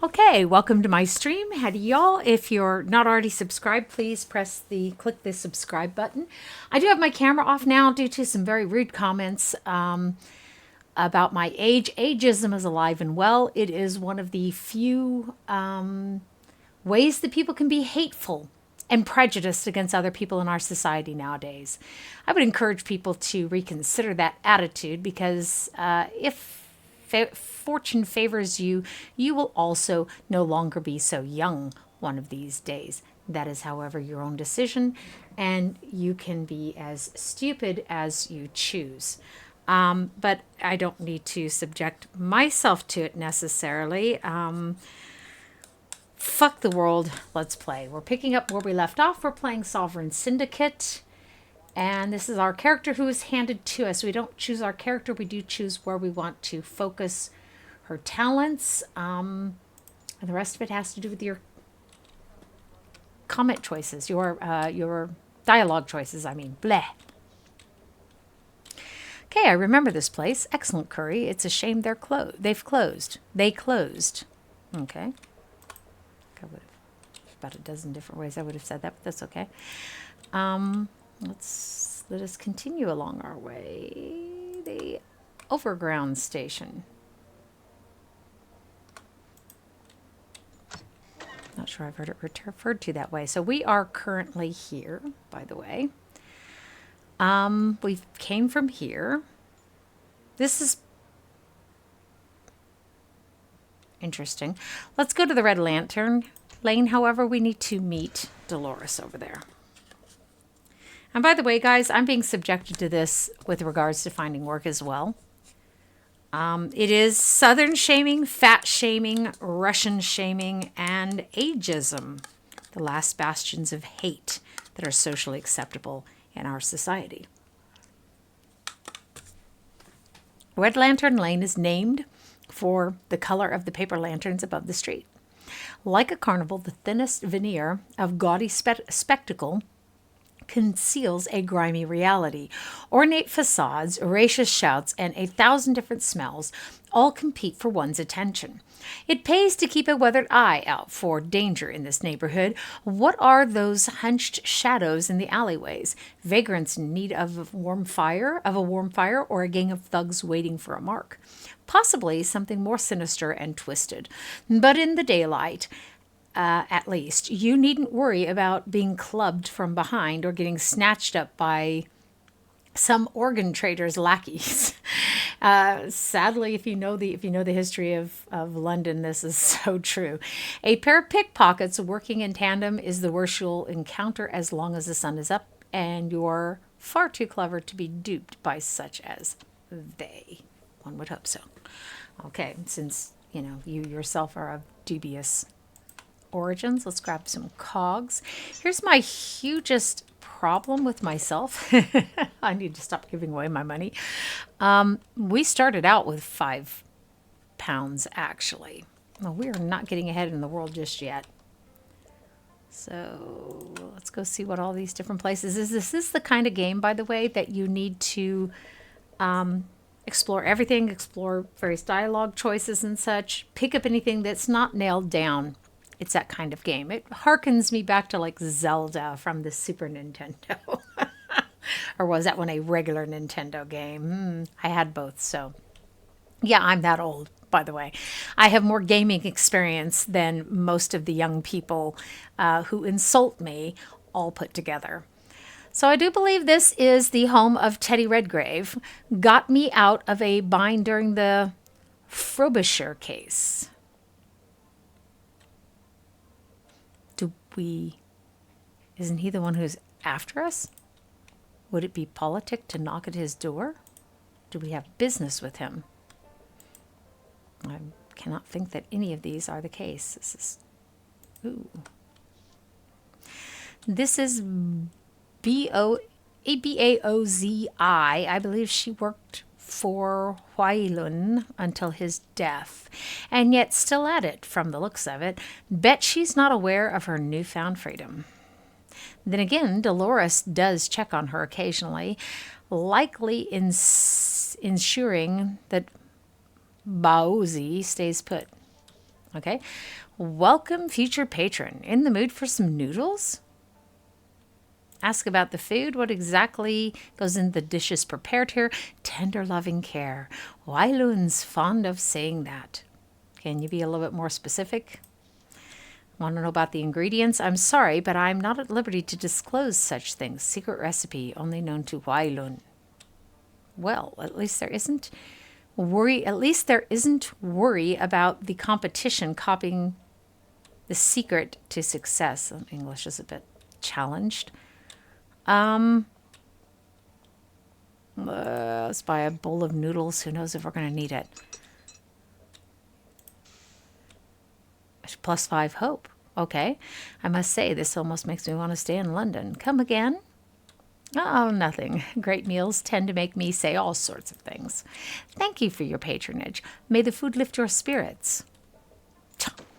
Okay, welcome to my stream. Howdy y'all. If you're not already subscribed, please click the subscribe button. I do have my camera off now due to some very rude comments about my age. Ageism is alive and well. It is one of the few ways that people can be hateful and prejudiced against other people in our society nowadays. I would encourage people to reconsider that attitude because if fortune favors you, you will also no longer be so young one of these days. That is, however, your own decision, and you can be as stupid as you choose. But I don't need to subject myself to it necessarily. Fuck the world. Let's play. We're picking up where we left off. We're playing Sovereign Syndicate. And this is our character who is handed to us. We don't choose our character. We do choose where we want to focus her talents. And the rest of it has to do with your comment choices, your dialogue choices, I mean. Bleh. Okay, I remember this place. Excellent curry. It's a shame they've closed. They closed. Okay. I would have about a dozen different ways I would have said that, but that's okay. Let us continue along our way. The overground station. Not sure I've heard it referred to that way. So we are currently here, by the way. We came from here. This is interesting. Let's go to the Red Lantern Lane. However, we need to meet Dolores over there. And by the way, guys, I'm being subjected to this with regards to finding work as well. It is Southern shaming, fat shaming, Russian shaming, and ageism, the last bastions of hate that are socially acceptable in our society. Red Lantern Lane is named for the color of the paper lanterns above the street. Like a carnival, the thinnest veneer of gaudy spectacle conceals a grimy reality. Ornate facades, raucous shouts, and 1,000 different smells all compete for one's attention. It pays to keep a weathered eye out for danger in this neighborhood. What are those hunched shadows in the alleyways? Vagrants in need of a warm fire, or a gang of thugs waiting for a mark? Possibly something more sinister and twisted. But in the daylight, at least, you needn't worry about being clubbed from behind or getting snatched up by some organ trader's lackeys. Sadly, if you know the history of London, this is so true. A pair of pickpockets working in tandem is the worst you'll encounter as long as the sun is up, and you're far too clever to be duped by such as they. One would hope so. Okay, since you yourself are of dubious origins, let's grab some cogs. Here's my hugest problem with myself. I need to stop giving away my money. We started out with £5 actually. Well, we are not getting ahead in the world just yet. So let's go see what all these different places is. This is the kind of game, by the way, that you need to explore everything, explore various dialogue choices and such. Pick up anything that's not nailed down. It's that kind of game. It harkens me back to like Zelda from the Super Nintendo. Or was that one a regular Nintendo game? I had both, so. Yeah, I'm that old, by the way. I have more gaming experience than most of the young people who insult me all put together. So I do believe this is the home of Teddy Redgrave. Got me out of a bind during the Frobisher case. Isn't he the one who's after us? Would it be politic to knock at his door? Do we have business with him? I cannot think that any of these are the case. This is Baozi. I believe she worked for Huailun until his death, and yet still at it from the looks of it. Bet she's not aware of her newfound freedom. Then again, Dolores does check on her occasionally, likely ensuring that Baozi stays put. Okay. Welcome, future patron. In the mood for some noodles? Ask about the food. What exactly goes in the dishes prepared here? Tender, loving care. Wailun's fond of saying that. Can you be a little bit more specific? Want to know about the ingredients? I'm sorry, but I'm not at liberty to disclose such things. Secret recipe only known to Wailun. Well, at least there isn't worry. At least there isn't worry about the competition copying the secret to success. English is a bit challenged. Let's buy a bowl of noodles. Who knows if we're going to need it? +5 hope. Okay. I must say, this almost makes me want to stay in London. Come again? Oh, nothing. Great meals tend to make me say all sorts of things. Thank you for your patronage. May the food lift your spirits.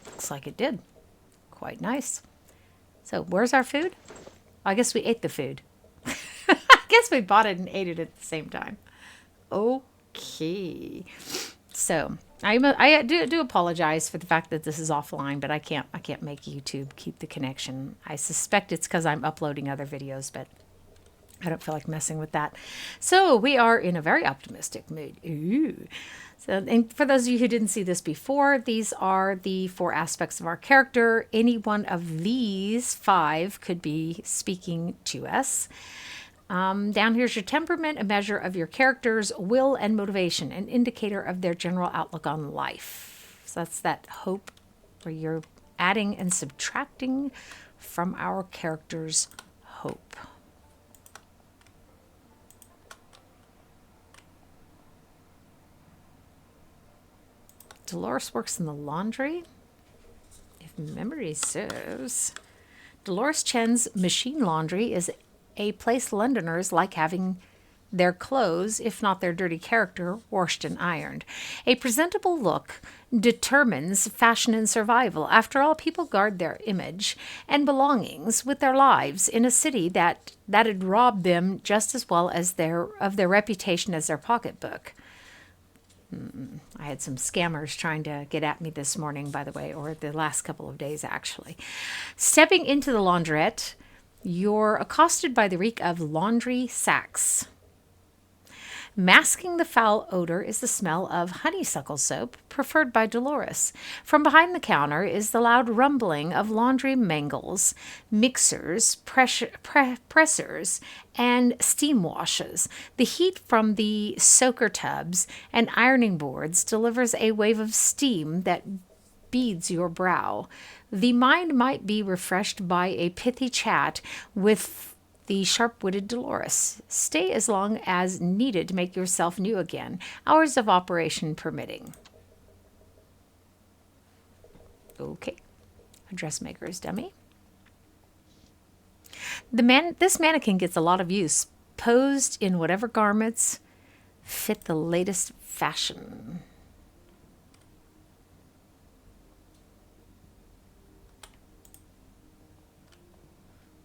Looks like it did. Quite nice. So, where's our food? I guess we ate the food. I guess we bought it and ate it at the same time. Okay. So, I do apologize for the fact that this is offline, but I can't make YouTube keep the connection. I suspect it's because I'm uploading other videos, but I don't feel like messing with that. So we are in a very optimistic mood. Ooh. So, and for those of you who didn't see this before, these are the 4 aspects of our character. Any one of these 5 could be speaking to us. Down here's your temperament, a measure of your character's will and motivation, an indicator of their general outlook on life. So that's that hope where you're adding and subtracting from our character's hope. Dolores works in the laundry, if memory serves. Dolores Chen's machine laundry is a place Londoners like having their clothes, if not their dirty character, washed and ironed. A presentable look determines fashion and survival. After all, people guard their image and belongings with their lives in a city that had robbed them just as well as their reputation as their pocketbook. I had some scammers trying to get at me this morning, by the way, or the last couple of days, actually. Stepping into the laundrette, you're accosted by the reek of laundry sacks. Masking the foul odor is the smell of honeysuckle soap, preferred by Dolores. From behind the counter is the loud rumbling of laundry mangles, mixers, pressers, and steam washes. The heat from the soaker tubs and ironing boards delivers a wave of steam that beads your brow. The mind might be refreshed by a pithy chat with the sharp-witted Dolores. Stay as long as needed to make yourself new again, hours of operation permitting. Okay. A dressmaker's dummy. This mannequin gets a lot of use, posed in whatever garments fit the latest fashion.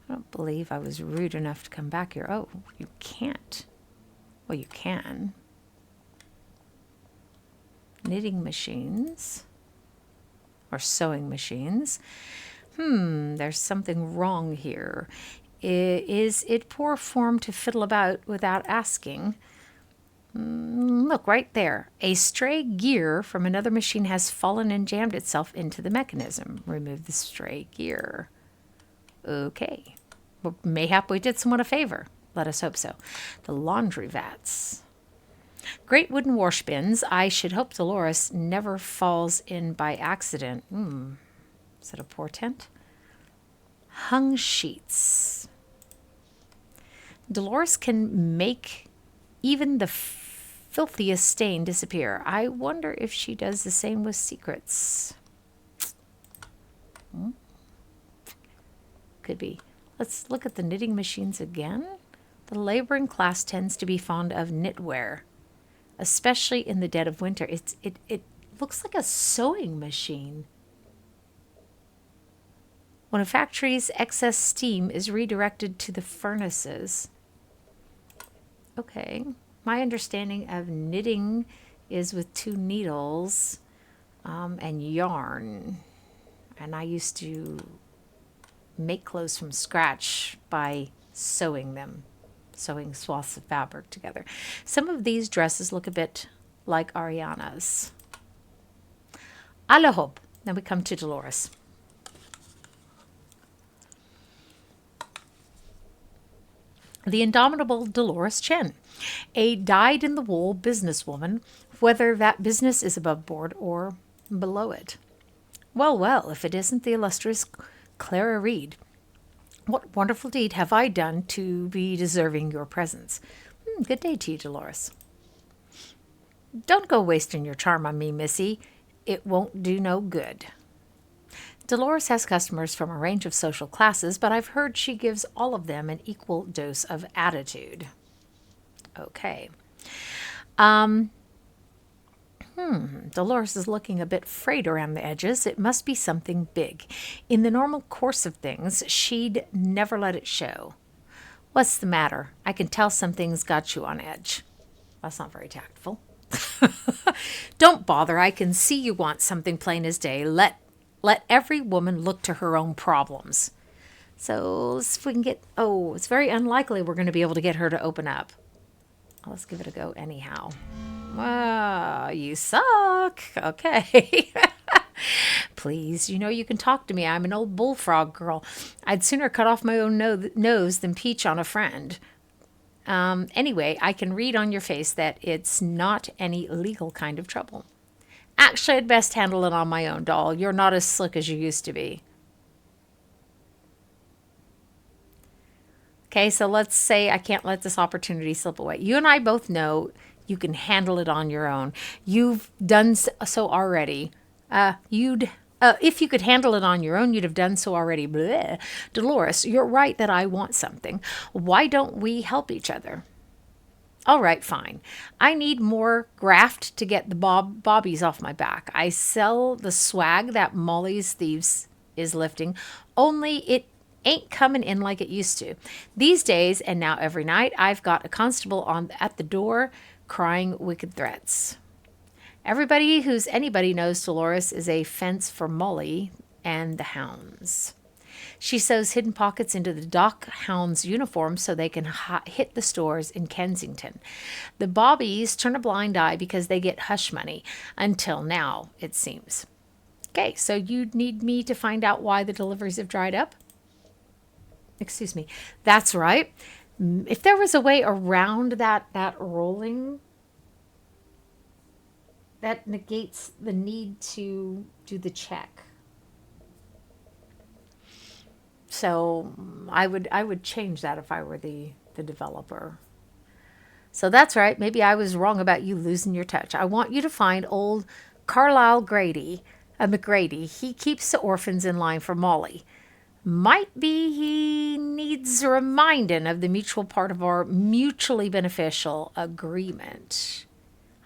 I don't believe I was rude enough to come back here. Oh, you can't. Well, you can. Knitting machines. Or sewing machines. There's something wrong here. Is it poor form to fiddle about without asking? Look, right there. A stray gear from another machine has fallen and jammed itself into the mechanism. Remove the stray gear. Okay. Well, mayhap we did someone a favor. Let us hope so. The laundry vats. Great wooden wash bins. I should hope Dolores never falls in by accident. Is it a portent? Hung sheets. Dolores can make even the filthiest stain disappear. I wonder if she does the same with secrets. Could be. Let's look at the knitting machines again. The laboring class tends to be fond of knitwear, especially in the dead of winter. It looks like a sewing machine. When a factory's excess steam is redirected to the furnaces. Okay. My understanding of knitting is with 2 needles. and yarn. And I used to make clothes from scratch by sewing them, sewing swaths of fabric together. Some of these dresses look a bit like Ariana's. A la hope. Then we come to Dolores. The indomitable Dolores Chen, a dyed-in-the-wool businesswoman, whether that business is above board or below it. Well, well, if it isn't the illustrious Clara Reed. What wonderful deed have I done to be deserving your presence? Good day to you, Dolores. Don't go wasting your charm on me, missy. It won't do no good. Dolores has customers from a range of social classes, but I've heard she gives all of them an equal dose of attitude. Okay. Dolores is looking a bit frayed around the edges. It must be something big. In the normal course of things, she'd never let it show. What's the matter? I can tell something's got you on edge. That's not very tactful. Don't bother. I can see you want something plain as day. Let every woman look to her own problems. So if we can get... Oh, it's very unlikely we're going to be able to get her to open up. Let's give it a go anyhow. You suck. Okay. Please, you know you can talk to me. I'm an old bullfrog girl. I'd sooner cut off my own nose than peach on a friend. Anyway, I can read on your face that it's not any legal kind of trouble. Actually, I'd best handle it on my own, doll. You're not as slick as you used to be. Okay, so let's say I can't let this opportunity slip away. You and I both know you can handle it on your own. You've done so already. If you could handle it on your own, you'd have done so already. Bleh. Dolores, you're right that I want something. Why don't we help each other? All right, fine. I need more graft to get the bobbies off my back. I sell the swag that Molly's Thieves is lifting, only it ain't coming in like it used to. These days, and now every night, I've got a constable at the door crying wicked threats. Everybody who's anybody knows Dolores is a fence for Molly and the hounds. She sews hidden pockets into the dock hounds' uniforms so they can hit the stores in Kensington. The bobbies turn a blind eye because they get hush money. Until now, it seems. Okay, so you need me to find out why the deliveries have dried up? Excuse me. That's right. If there was a way around that rolling, that negates the need to do the check. So I would change that if I were the developer. So that's right. Maybe I was wrong about you losing your touch. I want you to find old Carlisle McGrady. He keeps the orphans in line for Molly. Might be he needs a reminding of the mutual part of our mutually beneficial agreement.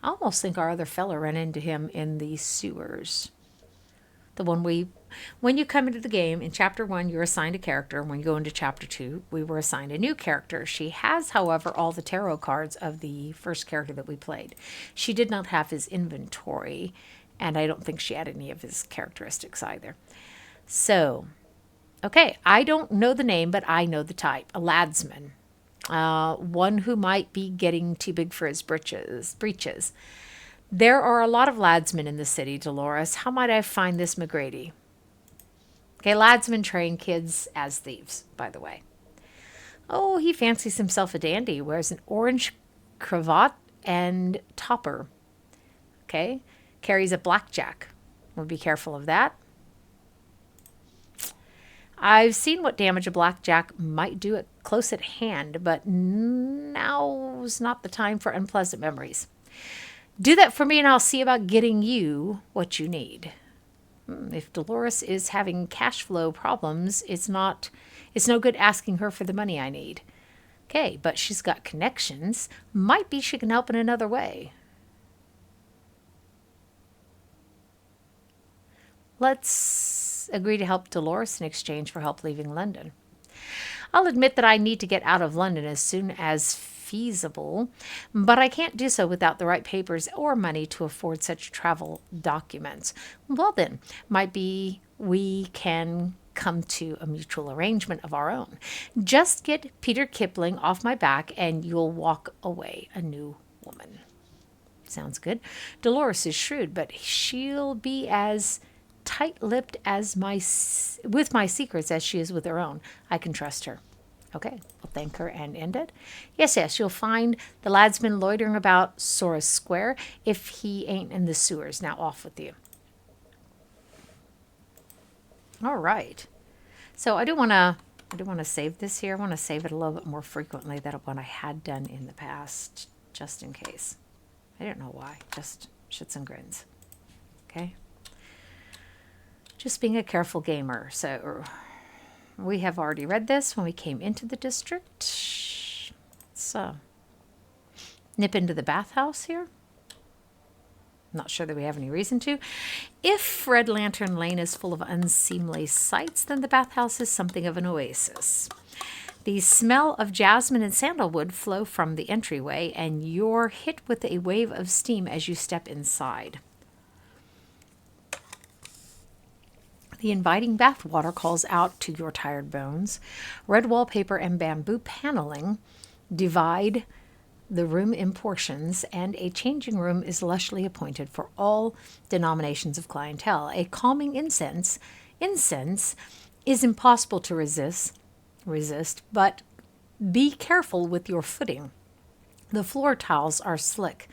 I almost think our other fella ran into him in the sewers. The one when you come into the game, in Chapter 1, you're assigned a character. When you go into Chapter 2, we were assigned a new character. She has, however, all the tarot cards of the first character that we played. She did not have his inventory, and I don't think she had any of his characteristics either. So, okay, I don't know the name, but I know the type. A ladsman. One who might be getting too big for his breeches. There are a lot of ladsmen in the city, Dolores. How might I find this McGrady? Okay, ladsmen train kids as thieves, by the way. Oh, he fancies himself a dandy. Wears an orange cravat and topper. Okay, carries a blackjack. We'll be careful of that. I've seen what damage a blackjack might do at close at hand, but now's not the time for unpleasant memories. Do that for me and I'll see about getting you what you need. If Dolores is having cash flow problems, it's no good asking her for the money I need. Okay, but she's got connections. Might be she can help in another way. Let's agree to help Dolores in exchange for help leaving London. I'll admit that I need to get out of London as soon as feasible, but I can't do so without the right papers or money to afford such travel documents. Well then, might be we can come to a mutual arrangement of our own. Just get Peter Kipling off my back and you'll walk away a new woman. Sounds good. Dolores is shrewd, but she'll be as tight-lipped as with my secrets as she is with her own. I can trust her. Okay, we'll thank her and end it. Yes, you'll find the lad's been loitering about Sora Square if he ain't in the sewers. Now off with you. All right. So I do want to save this here. I want to save it a little bit more frequently than what I had done in the past, just in case. I don't know why. Just shits and grins. Okay. Just being a careful gamer. So we have already read this when we came into the district. So nip into the bathhouse here. Not sure that we have any reason to. If Red Lantern Lane is full of unseemly sights, then the bathhouse is something of an oasis. The smell of jasmine and sandalwood flow from the entryway, and you're hit with a wave of steam as you step inside. The inviting bathwater calls out to your tired bones. Red wallpaper and bamboo paneling divide the room in portions, and a changing room is lushly appointed for all denominations of clientele. A calming incense is impossible to resist, but be careful with your footing. The floor tiles are slick.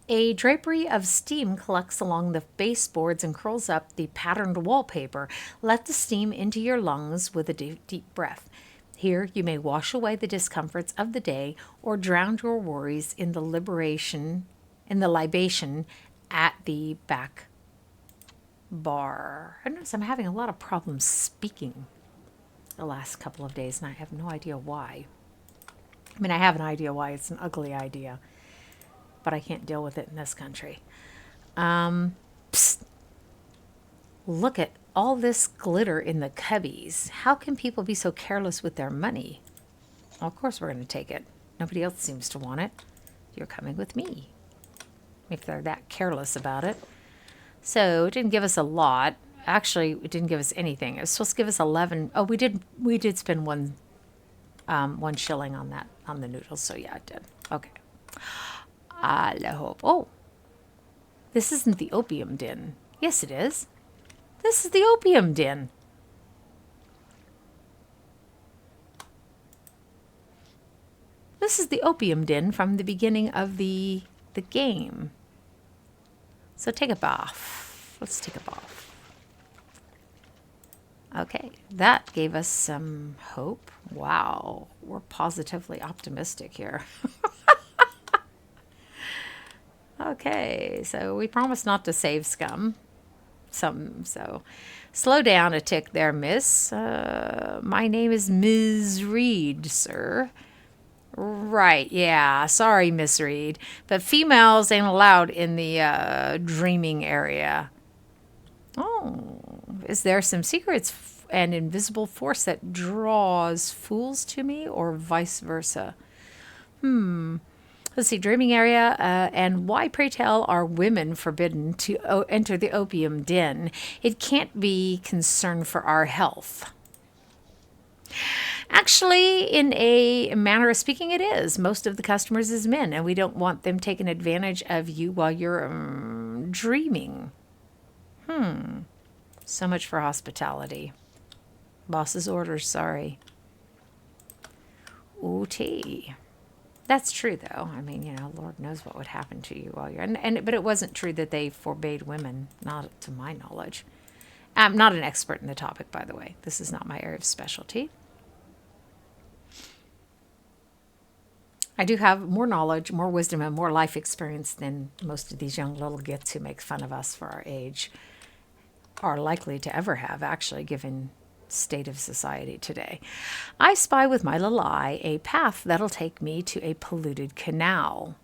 A drapery of steam collects along the baseboards and curls up the patterned wallpaper. Let the steam into your lungs with a deep breath. Here you may wash away the discomforts of the day or drown your worries in the libation at the back bar. I notice I'm having a lot of problems speaking the last couple of days, and I have no idea why. I mean, I have an idea why. It's an ugly idea, but I can't deal with it in this country. Psst. Look at all this glitter in the cubbies. How can people be so careless with their money? Well, of course we're going to take it. Nobody else seems to want it. You're coming with me, if they're that careless about it. So it didn't give us a lot. Actually, it didn't give us anything. It was supposed to give us 11. Oh, we did spend one shilling on that, on the noodles. So yeah, it did. Okay. I hope. Oh, this isn't the opium den. Yes, it is. This is the opium den. This is the opium den from the beginning of the game. So take a bath. Let's take a bath. Okay, that gave us some hope. Wow, we're positively optimistic here. Okay, so we promised not to save scum. So slow down a tick there, miss. My name is Ms. Reed, sir. Right, yeah. Sorry, Miss Reed. But females ain't allowed in the dreaming area. Oh, is there some secrets and invisible force that draws fools to me, or vice versa? Let's see, dreaming area, and why, pray tell, are women forbidden to enter the opium den? It can't be concern for our health. Actually, in a manner of speaking, it is. Most of the customers is men, and we don't want them taking advantage of you while you're dreaming. So much for hospitality. Boss's orders, sorry. OT. That's true, though. I mean, Lord knows what would happen to you while you're... But it wasn't true that they forbade women, not to my knowledge. I'm not an expert in the topic, by the way. This is not my area of specialty. I do have more knowledge, more wisdom, and more life experience than most of these young little gits who make fun of us for our age are likely to ever have, actually, given state of society today. I spy with my little eye a path that'll take me to a polluted canal.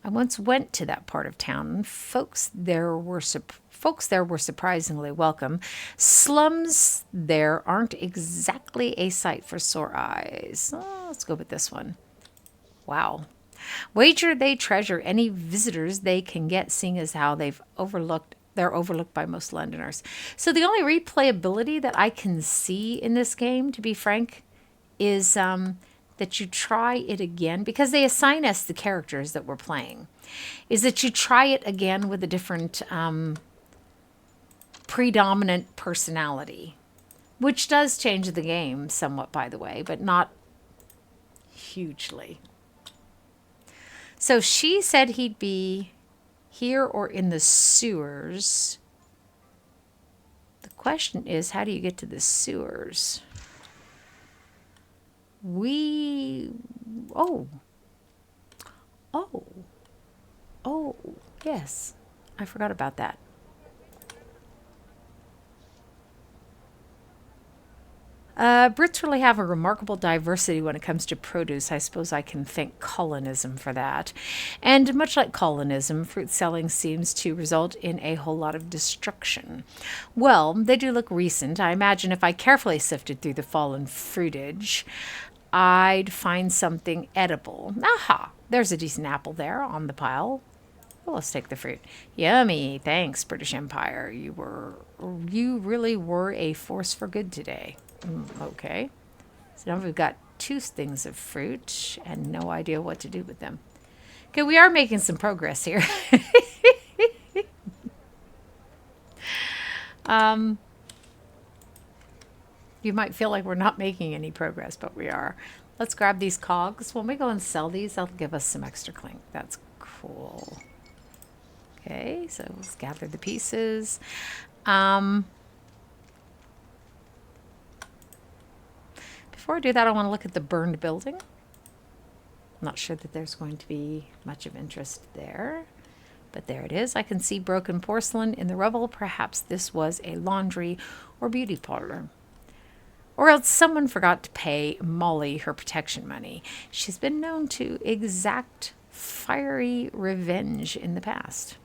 I once went to that part of town. Folks there were surprisingly welcome. Slums there aren't exactly a sight for sore eyes. Oh, Let's go with this one. Wow. Wager they treasure any visitors they can get, seeing as how they're overlooked by most Londoners. So the only replayability that I can see in this game, to be frank, is that you try it again, because they assign us the characters that we're playing, is that you try it again with a different predominant personality, which does change the game somewhat, by the way, but not hugely. So she said he'd be here or in the sewers. The question is, how do you get to the sewers? Oh, yes. I forgot about that. Brits really have a remarkable diversity when it comes to produce. I suppose I can thank colonism for that. And much like colonism, fruit selling seems to result in a whole lot of destruction. Well, they do look recent. I imagine if I carefully sifted through the fallen fruitage, I'd find something edible. Aha! There's a decent apple there on the pile. Well, let's take the fruit. Yummy. Thanks, British Empire. You really were a force for good today. Okay. So now we've got 2 things of fruit and no idea what to do with them. Okay, we are making some progress here. You might feel like we're not making any progress, but we are. Let's grab these cogs. When we go and sell these, they'll give us some extra clink. That's cool. Okay, so let's gather the pieces. Before I do that, I want to look at the burned building. I'm not sure that there's going to be much of interest there, but there it is. I can see broken porcelain in the rubble. Perhaps this was a laundry or beauty parlor. Or else someone forgot to pay Molly her protection money. She's been known to exact fiery revenge in the past.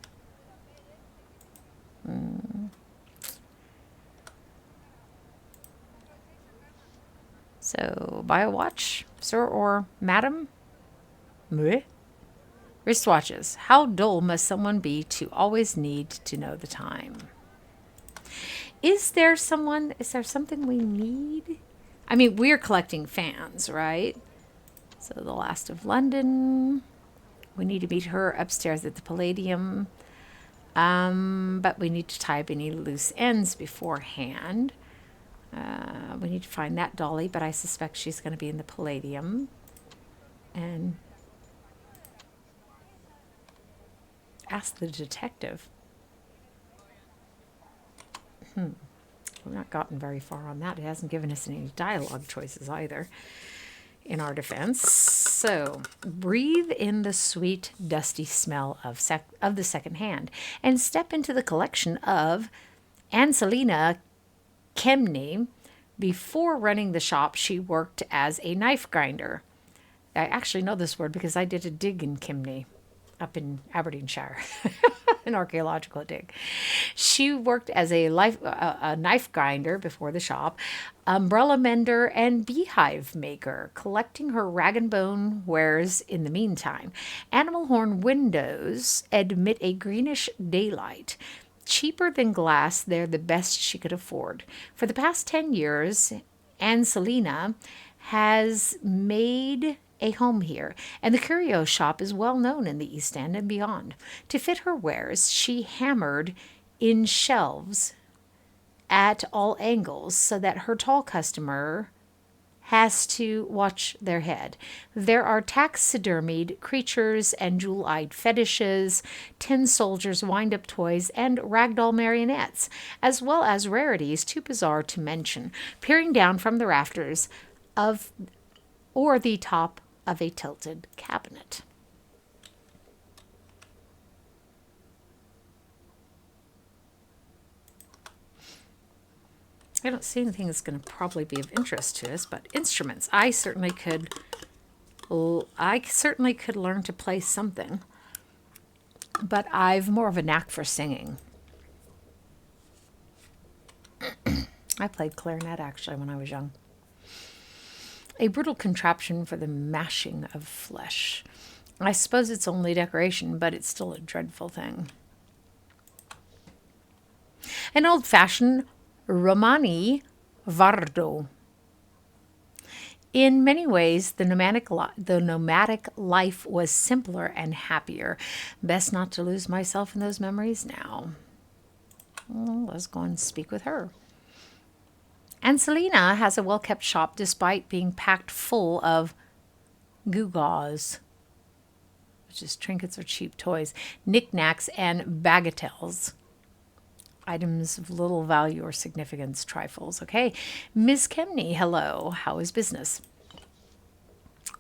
So, buy a watch, sir or madam? Meh. Wristwatches. How dull must someone be to always need to know the time? Is there something we need? I mean, we're collecting fans, right? So the Last of London. We need to meet her upstairs at the Palladium. But we need to tie up any loose ends beforehand. We need to find that dolly, but I suspect she's going to be in the Palladium. And ask the detective. We've not gotten very far on that. It hasn't given us any dialogue choices either, in our defense. So, breathe in the sweet, dusty smell of the second hand and step into the collection of Anselina Kemney. Before running the shop, she worked as a knife grinder. I actually know this word because I did a dig in Kemney up in Aberdeenshire, an archaeological dig. She worked as a knife grinder before the shop, umbrella mender, and beehive maker, collecting her rag and bone wares in the meantime. Animal horn windows admit a greenish daylight. Cheaper than glass, they're the best she could afford. For the past 10 years, Anselina has made a home here, and the curio shop is well known in the East End and beyond. To fit her wares, she hammered in shelves at all angles so that her tall customer has to watch their head. There are taxidermied creatures and jewel-eyed fetishes, tin soldiers, wind-up toys, and ragdoll marionettes, as well as rarities too bizarre to mention, peering down from the rafters or the top of a tilted cabinet. I don't see anything that's going to probably be of interest to us, but instruments. I certainly could learn to play something, but I've more of a knack for singing. I played clarinet actually when I was young. a brutal contraption for the mashing of flesh. I suppose it's only decoration, but it's still a dreadful thing. An old-fashioned Romani Vardo. In many ways, the nomadic life was simpler and happier. Best not to lose myself in those memories now. Well, let's go and speak with her. And Selena has a well-kept shop despite being packed full of gewgaws, which is trinkets or cheap toys, knickknacks, and bagatelles. Items of little value or significance, trifles. Okay, Ms. Kemney, hello. How is business?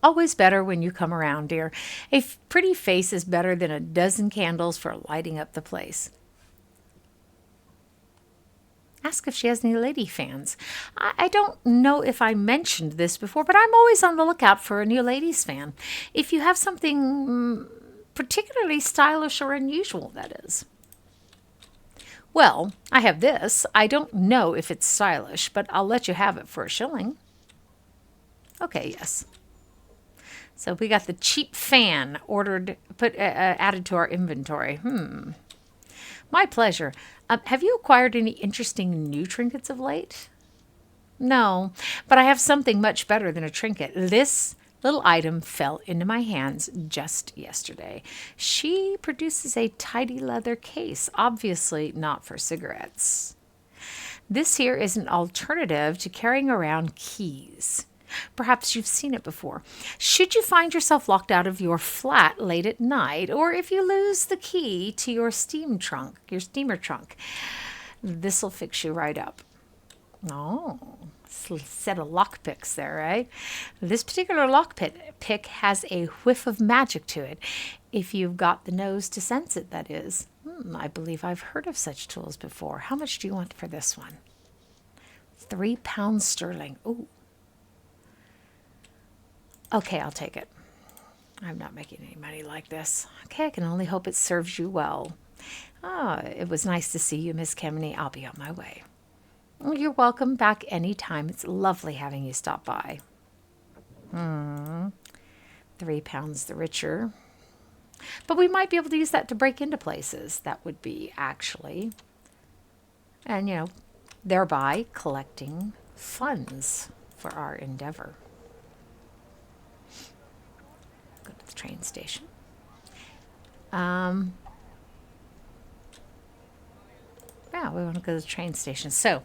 Always better when you come around, dear. A pretty face is better than a dozen candles for lighting up the place. Ask if she has any lady fans. I don't know if I mentioned this before, but I'm always on the lookout for a new ladies fan. If you have something particularly stylish or unusual, that is. Well, I have this. I don't know if it's stylish, but I'll let you have it for $1. Okay, yes. So we got the cheap fan added to our inventory. My pleasure. Have you acquired any interesting new trinkets of late? No, but I have something much better than a trinket. This little item fell into my hands just yesterday. She produces a tidy leather case, obviously not for cigarettes. This here is an alternative to carrying around keys. Perhaps you've seen it before. Should you find yourself locked out of your flat late at night, or if you lose the key to your steamer trunk, this'll fix you right up. Oh, set of lockpicks there, right? This particular lockpick has a whiff of magic to it, if you've got the nose to sense it, that is. I believe I've heard of such tools before. How much do you want for this one? £3 sterling. Ooh. Okay, I'll take it. I'm not making any money like this. Okay, I can only hope it serves you well. It was nice to see you, Miss Kemney. I'll be on my way. Well, you're welcome back anytime. It's lovely having you stop by. £3 the richer. But we might be able to use that to break into places. That would be actually. And, thereby collecting funds for our endeavor. Go to the train station. Yeah, we want to go to the train station. So,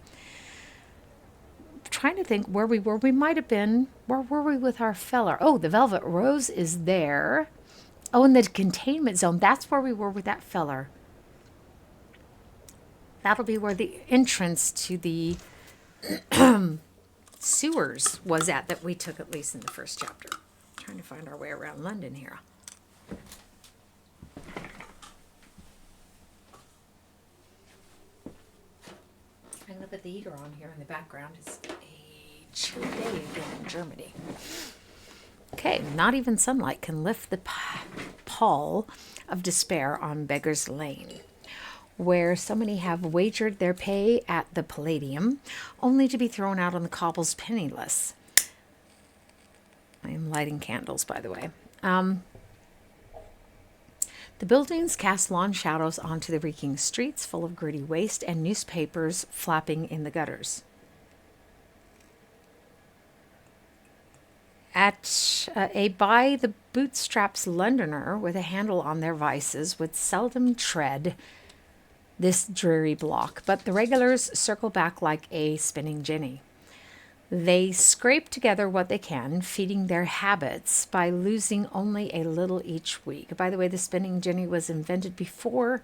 trying to think where we were. We might have been, where were we with our feller? Oh, the Velvet Rose is there. Oh, in the containment zone. That's where we were with that feller. That'll be where the entrance to the sewers was that we took, at least in the first chapter. Trying to find our way around London here. I'm going to put the heater on here in the background. It's a chilly day again in Germany. Okay, not even sunlight can lift the pall of despair on Beggar's Lane, where so many have wagered their pay at the Palladium, only to be thrown out on the cobbles penniless. I am lighting candles, by the way. The buildings cast long shadows onto the reeking streets, full of gritty waste and newspapers flapping in the gutters. At a by-the-bootstraps Londoner with a handle on their vices would seldom tread this dreary block, but the regulars circle back like a spinning jenny. They scrape together what they can, feeding their habits by losing only a little each week. By the way, the spinning jenny was invented before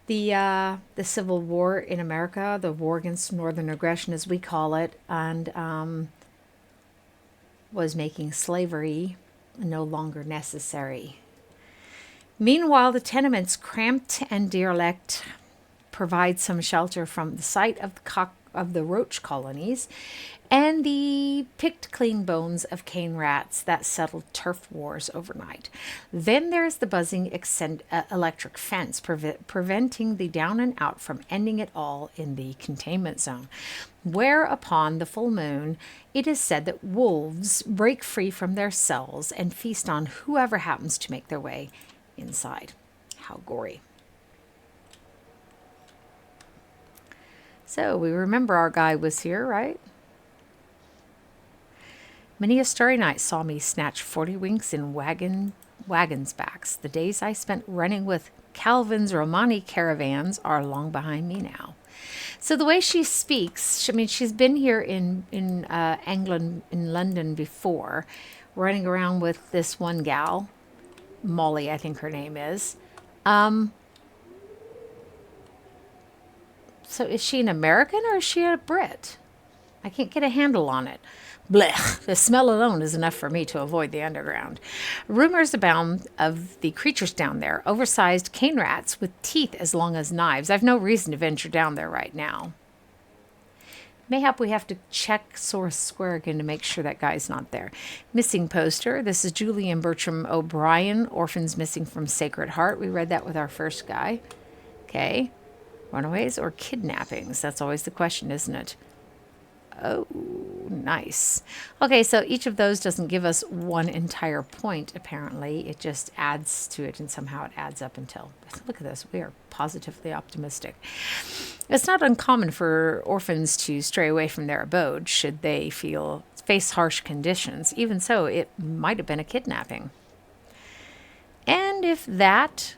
the Civil War in America, the war against Northern aggression, as we call it, and was making slavery no longer necessary. Meanwhile, the tenements, cramped and derelict, provide some shelter from the sight of the of the roach colonies, and the picked clean bones of cane rats that settled turf wars overnight. Then there's the buzzing electric fence preventing the down and out from ending it all in the containment zone, where upon the full moon it is said that wolves break free from their cells and feast on whoever happens to make their way inside. How gory. So we remember our guy was here, right? Many a starry night saw me snatch 40 winks in wagons' backs. The days I spent running with Calvin's Romani caravans are long behind me now. So the way she speaks, I mean, she's been here in England, in London before, running around with this one gal, Molly, I think her name is. So is she an American or is she a Brit? I can't get a handle on it. Blech, the smell alone is enough for me to avoid the underground. Rumors abound of the creatures down there, oversized cane rats with teeth as long as knives. I've no reason to venture down there right now. Mayhap we have to check Source Square again to make sure that guy's not there. Missing poster. This is Julie and Bertram O'Brien, orphans missing from Sacred Heart. We read that with our first guy. Okay. Runaways or kidnappings? That's always the question, isn't it? Oh, nice. Okay, so each of those doesn't give us one entire point, apparently. It just adds to it, and somehow it adds up until... Look at this. We are positively optimistic. It's not uncommon for orphans to stray away from their abode should they face harsh conditions. Even so, it might have been a kidnapping. And if that,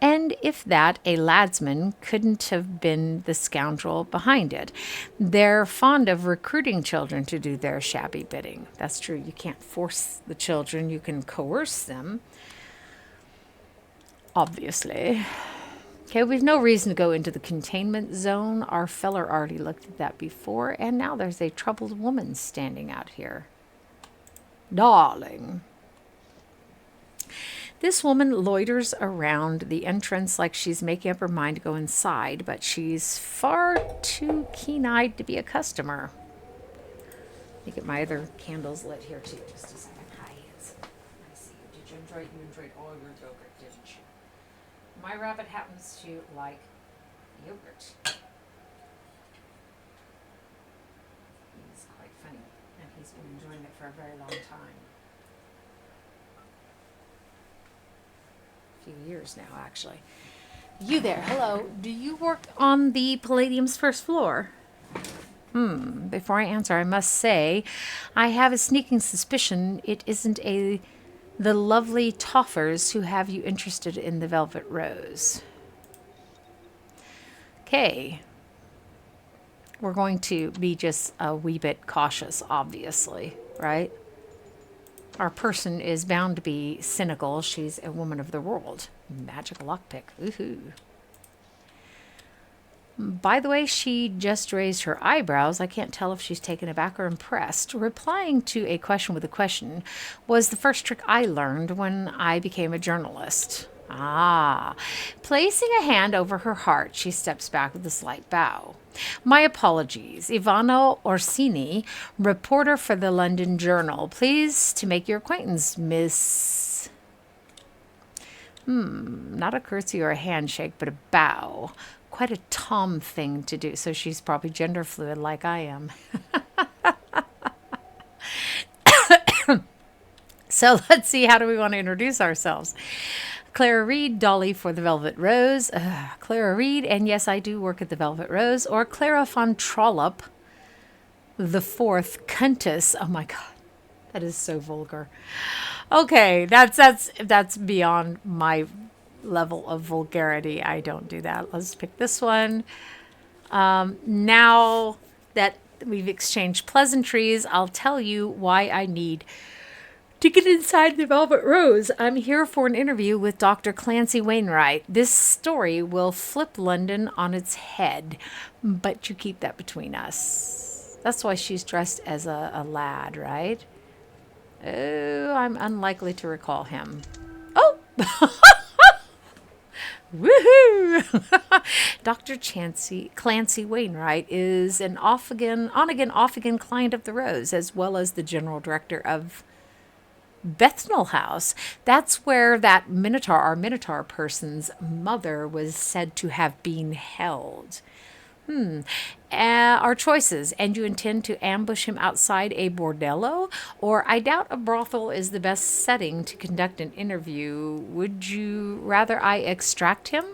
a ladsman couldn't have been the scoundrel behind it. They're fond of recruiting children to do their shabby bidding. That's true. You can't force the children. You can coerce them, obviously. Okay, we've no reason to go into the containment zone. Our feller already looked at that before, and now there's a troubled woman standing out here. Darling. This woman loiters around the entrance like she's making up her mind to go inside, but she's far too keen-eyed to be a customer. Let me get my other candles lit here, too. Just a second. Hi, it's nice to see you. Did you enjoy it? You enjoyed all your yogurt, didn't you? My rabbit happens to like yogurt. He's quite funny, and he's been enjoying it for a very long time. Few years now, actually. You there, hello. Do you work on the Palladium's first floor? Before I answer, I must say I have a sneaking suspicion it isn't the lovely Toffers who have you interested in the Velvet Rose. Okay. We're going to be just a wee bit cautious, obviously, right? Our person is bound to be cynical. She's a woman of the world. Magic lockpick. Woohoo. By the way, she just raised her eyebrows. I can't tell if she's taken aback or impressed. Replying to a question with a question was the first trick I learned when I became a journalist. Placing a hand over her heart, she steps back with a slight bow. My apologies. Ivano Orsini, reporter for the London Journal. Pleased to make your acquaintance, Miss... Not a curtsy or a handshake, but a bow. Quite a Tom thing to do. So she's probably gender fluid like I am. So let's see, how do we want to introduce ourselves? Clara Reed, Dolly for the Velvet Rose. Clara Reed, and yes, I do work at the Velvet Rose. Or Clara von Trollope, the fourth Countess. Oh my God, that is so vulgar. Okay, that's beyond my level of vulgarity. I don't do that. Let's pick this one. Now that we've exchanged pleasantries, I'll tell you why I need to get inside the Velvet Rose. I'm here for an interview with Dr. Clancy Wainwright. This story will flip London on its head, but you keep that between us. That's why she's dressed as a lad, right? Oh, I'm unlikely to recall him. Oh! Woohoo! Dr. Clancy Wainwright is an on again, off again client of the Rose, as well as the general director of Bethnal House. That's where that our Minotaur person's mother was said to have been held. Our choices, and you intend to ambush him outside a bordello? Or I doubt a brothel is the best setting to conduct an interview. Would you rather I extract him?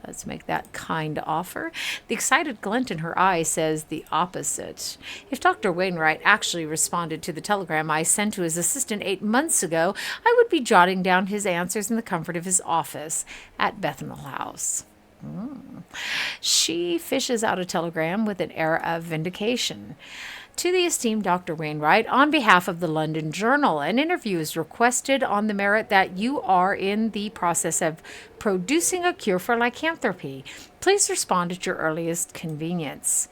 Let's make that kind offer. The excited glint in her eye says the opposite. If Dr. Wainwright actually responded to the telegram I sent to his assistant 8 months ago, I would be jotting down his answers in the comfort of his office at Bethnal House. She fishes out a telegram with an air of vindication. To the esteemed Dr. Wainwright, on behalf of the London Journal, an interview is requested on the merit that you are in the process of producing a cure for lycanthropy. Please respond at your earliest convenience.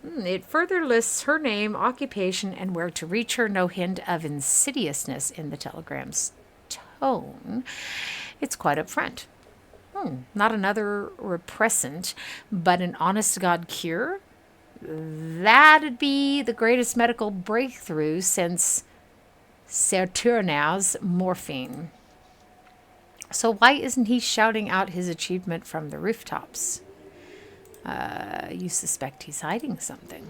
It further lists her name, occupation, and where to reach her. No hint of insidiousness in the telegram's tone. It's quite upfront. Not another repressant, but an honest-to-God cure? That'd be the greatest medical breakthrough since Saturnau's morphine. So why isn't he shouting out his achievement from the rooftops? You suspect he's hiding something.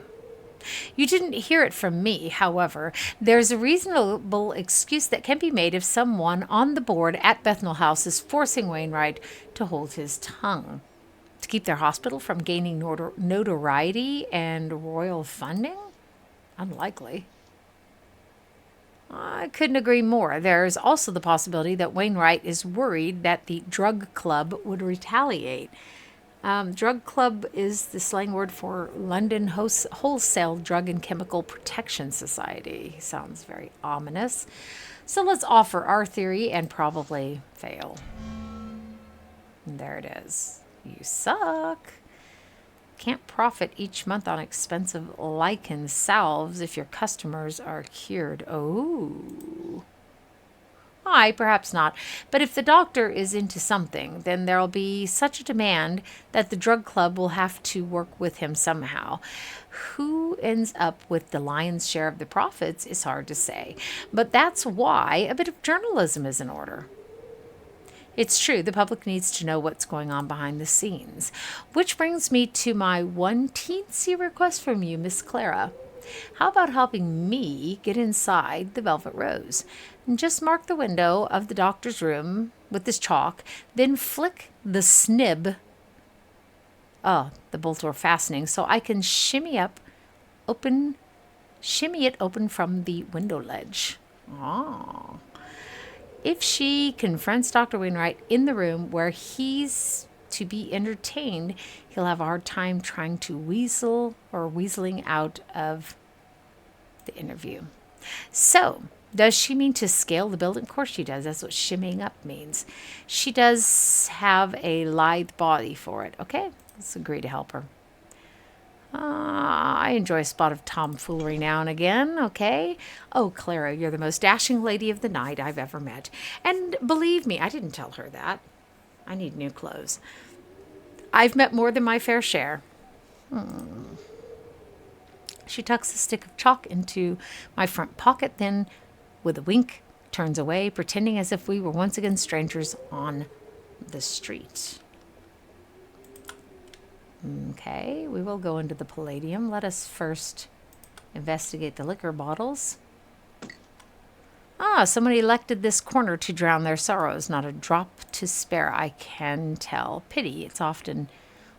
You didn't hear it from me, however. There's a reasonable excuse that can be made if someone on the board at Bethnal House is forcing Wainwright to hold his tongue. To keep their hospital from gaining notoriety and royal funding? Unlikely. I couldn't agree more. There's also the possibility that Wainwright is worried that the drug club would retaliate. Drug club is the slang word for London Wholesale Drug and Chemical Protection Society. Sounds very ominous. So let's offer our theory and probably fail. And there it is. You suck. Can't profit each month on expensive lichen salves if your customers are cured. Oh. Why, perhaps not. But if the doctor is into something, then there'll be such a demand that the drug club will have to work with him somehow. Who ends up with the lion's share of the profits is hard to say. But that's why a bit of journalism is in order. It's true, the public needs to know what's going on behind the scenes. Which brings me to my one teensy request from you, Miss Clara. How about helping me get inside the Velvet Rose? And just mark the window of the doctor's room with this chalk, then flick the snib, the bolt or fastening, so I can shimmy it open from the window ledge. Oh. If she confronts Dr. Wainwright in the room where he's to be entertained, he'll have a hard time trying to weaseling out of the interview. So, does she mean to scale the building? Of course she does. That's what shimmying up means. She does have a lithe body for it. Okay, let's agree to help her. I enjoy a spot of tomfoolery now and again, okay? Oh, Clara, you're the most dashing lady of the night I've ever met. And believe me, I didn't tell her that. I need new clothes. I've met more than my fair share. She tucks a stick of chalk into my front pocket, then, with a wink, turns away, pretending as if we were once again strangers on the street. Okay, we will go into the Palladium. Let us first investigate the liquor bottles. Somebody elected this corner to drown their sorrows. Not a drop to spare, I can tell. Pity, it's often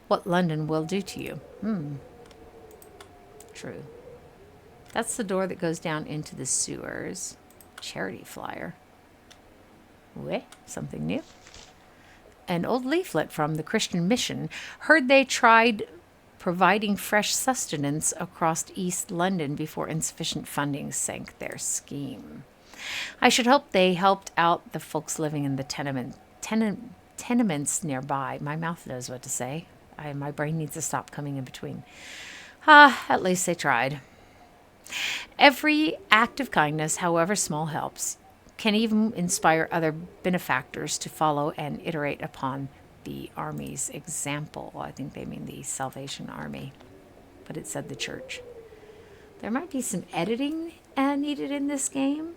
what London will do to you. True. That's the door that goes down into the sewers. Charity flyer. Something new. An old leaflet from the Christian Mission. Heard they tried providing fresh sustenance across East London before insufficient funding sank their scheme. I should hope they helped out the folks living in the tenements nearby. My mouth knows what to say. My brain needs to stop coming in between. At least they tried. Every act of kindness, however small, helps. can even inspire other benefactors to follow and iterate upon the army's example. I think they mean the Salvation Army, but it said the church. There might be some editing needed in this game.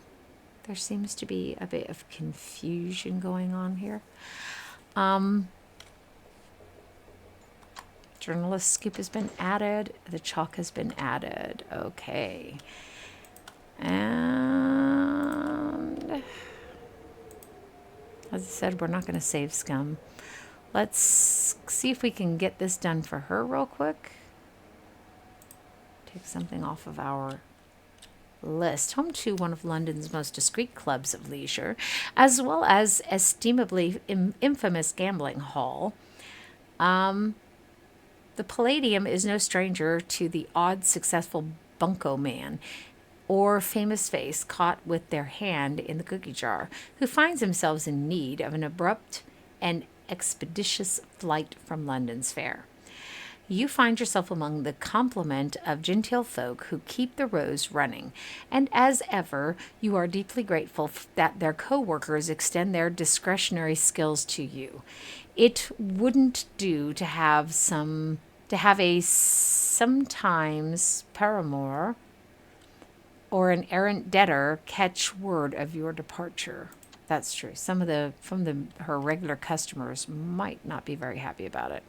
There seems to be a bit of confusion going on here. Journalist scoop has been added. The chalk has been added. Okay. And as I said, we're not going to save scum. Let's see if we can get this done for her real quick. Take something off of our list. Home to one of London's most discreet clubs of leisure, as well as esteemably infamous gambling hall. The Palladium is no stranger to the odd successful bunco man or famous face caught with their hand in the cookie jar, who finds themselves in need of an abrupt and expeditious flight from London's fair. You find yourself among the complement of genteel folk who keep the rows running, and as ever, you are deeply grateful that their co-workers extend their discretionary skills to you. It wouldn't do to have a sometimes paramour or an errant debtor catch word of your departure. That's true. Some of her regular customers might not be very happy about it.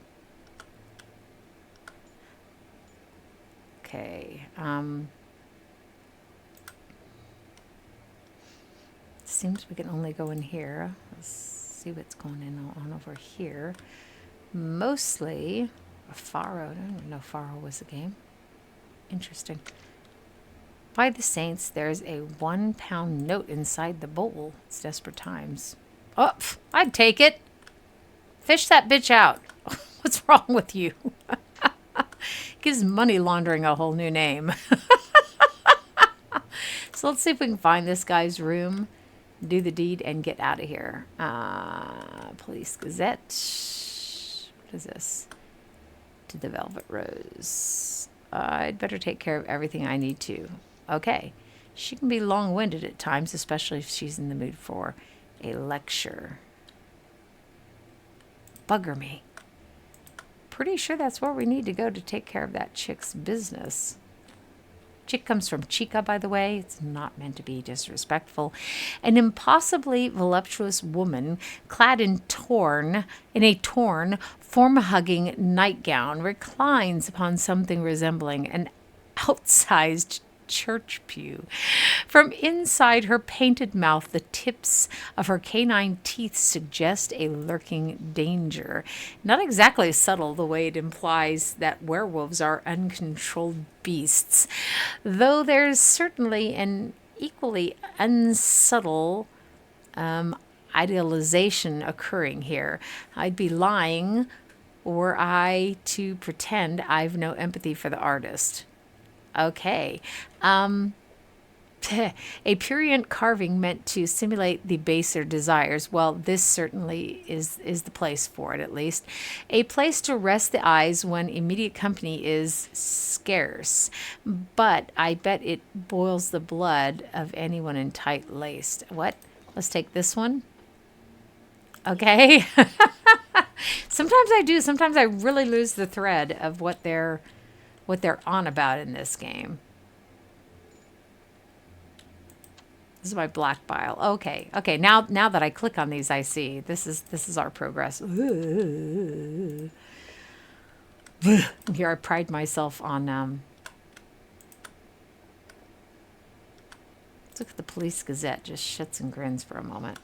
Okay. Seems we can only go in here. Let's see what's going on over here. Mostly Faro. I didn't even know Faro was a game. Interesting. By the saints, there's a £1 note inside the bowl. It's desperate times. Oh, I'd take it. Fish that bitch out. What's wrong with you? Gives money laundering a whole new name. So let's see if we can find this guy's room, do the deed, and get out of here. Police Gazette. What is this? To the Velvet Rose. I'd better take care of everything I need to. Okay. She can be long-winded at times, especially if she's in the mood for a lecture. Bugger me. Pretty sure that's where we need to go to take care of that chick's business. Chick comes from Chica, by the way. It's not meant to be disrespectful. An impossibly voluptuous woman clad in a torn, form-hugging nightgown reclines upon something resembling an outsized church pew. From inside her painted mouth, the tips of her canine teeth suggest a lurking danger. Not exactly subtle the way it implies that werewolves are uncontrolled beasts, though there's certainly an equally unsubtle idealization occurring here. I'd be lying were I to pretend I've no empathy for the artist. Okay. A prurient carving meant to simulate the baser desires. Well, this certainly is the place for it, at least. A place to rest the eyes when immediate company is scarce. But I bet it boils the blood of anyone in tight-laced. What? Let's take this one. Okay. Sometimes I do. Sometimes I really lose the thread of what they're on about in this game. This is my black bile. Okay. Now that I click on these, I see this is our progress. Here I pride myself on. Let's look at the Police Gazette. Just shits and grins for a moment.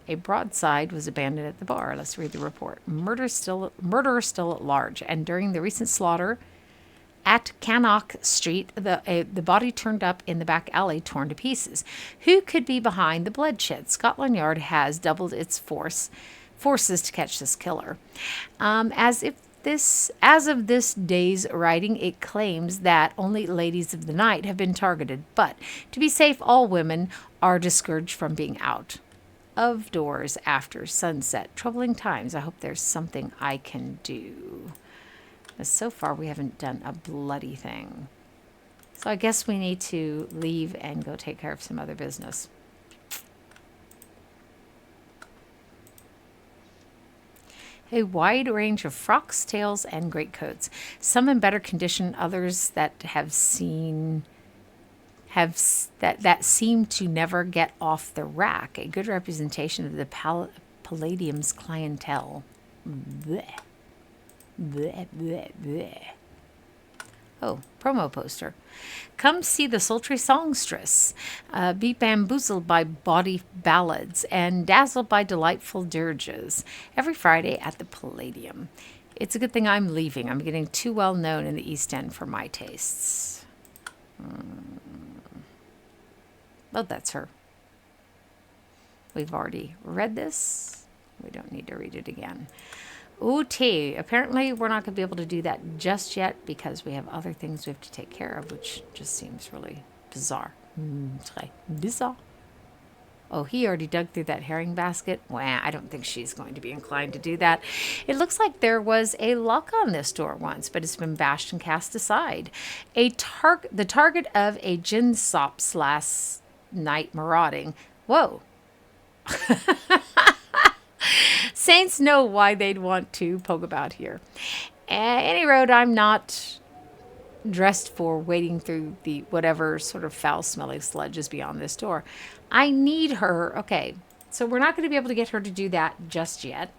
A broadside was abandoned at the bar. Let's read the report. Murderer still at large, and during the recent slaughter at Cannock Street, the body turned up in the back alley, torn to pieces. Who could be behind the bloodshed? Scotland Yard has doubled its forces to catch this killer. As of this day's writing, it claims that only ladies of the night have been targeted. But to be safe, all women are discouraged from being out of doors after sunset. Troubling times. I hope there's something I can do. So far, we haven't done a bloody thing. So I guess we need to leave and go take care of some other business. A wide range of frocks, tails, and greatcoats. Some in better condition, others that that seem to never get off the rack. A good representation of the Palladium's clientele. Blech. Bleh, bleh, bleh. Oh, promo poster. Come see the sultry songstress. Be bamboozled by bawdy ballads and dazzled by delightful dirges. Every Friday at the Palladium. It's a good thing I'm leaving. I'm getting too well known in the East End for my tastes. Oh, that's her. We've already read this. We don't need to read it again. Ooh, apparently we're not going to be able to do that just yet because we have other things we have to take care of, which just seems really bizarre. Très bizarre. Oh, he already dug through that herring basket. Wah, I don't think she's going to be inclined to do that. It looks like there was a lock on this door once, but it's been bashed and cast aside. The target of a gin sop's last night marauding. Whoa. Saints know why they'd want to poke about here. At any road, I'm not dressed for wading through the whatever sort of foul-smelling sludge is beyond this door. I need her. Okay, so we're not going to be able to get her to do that just yet.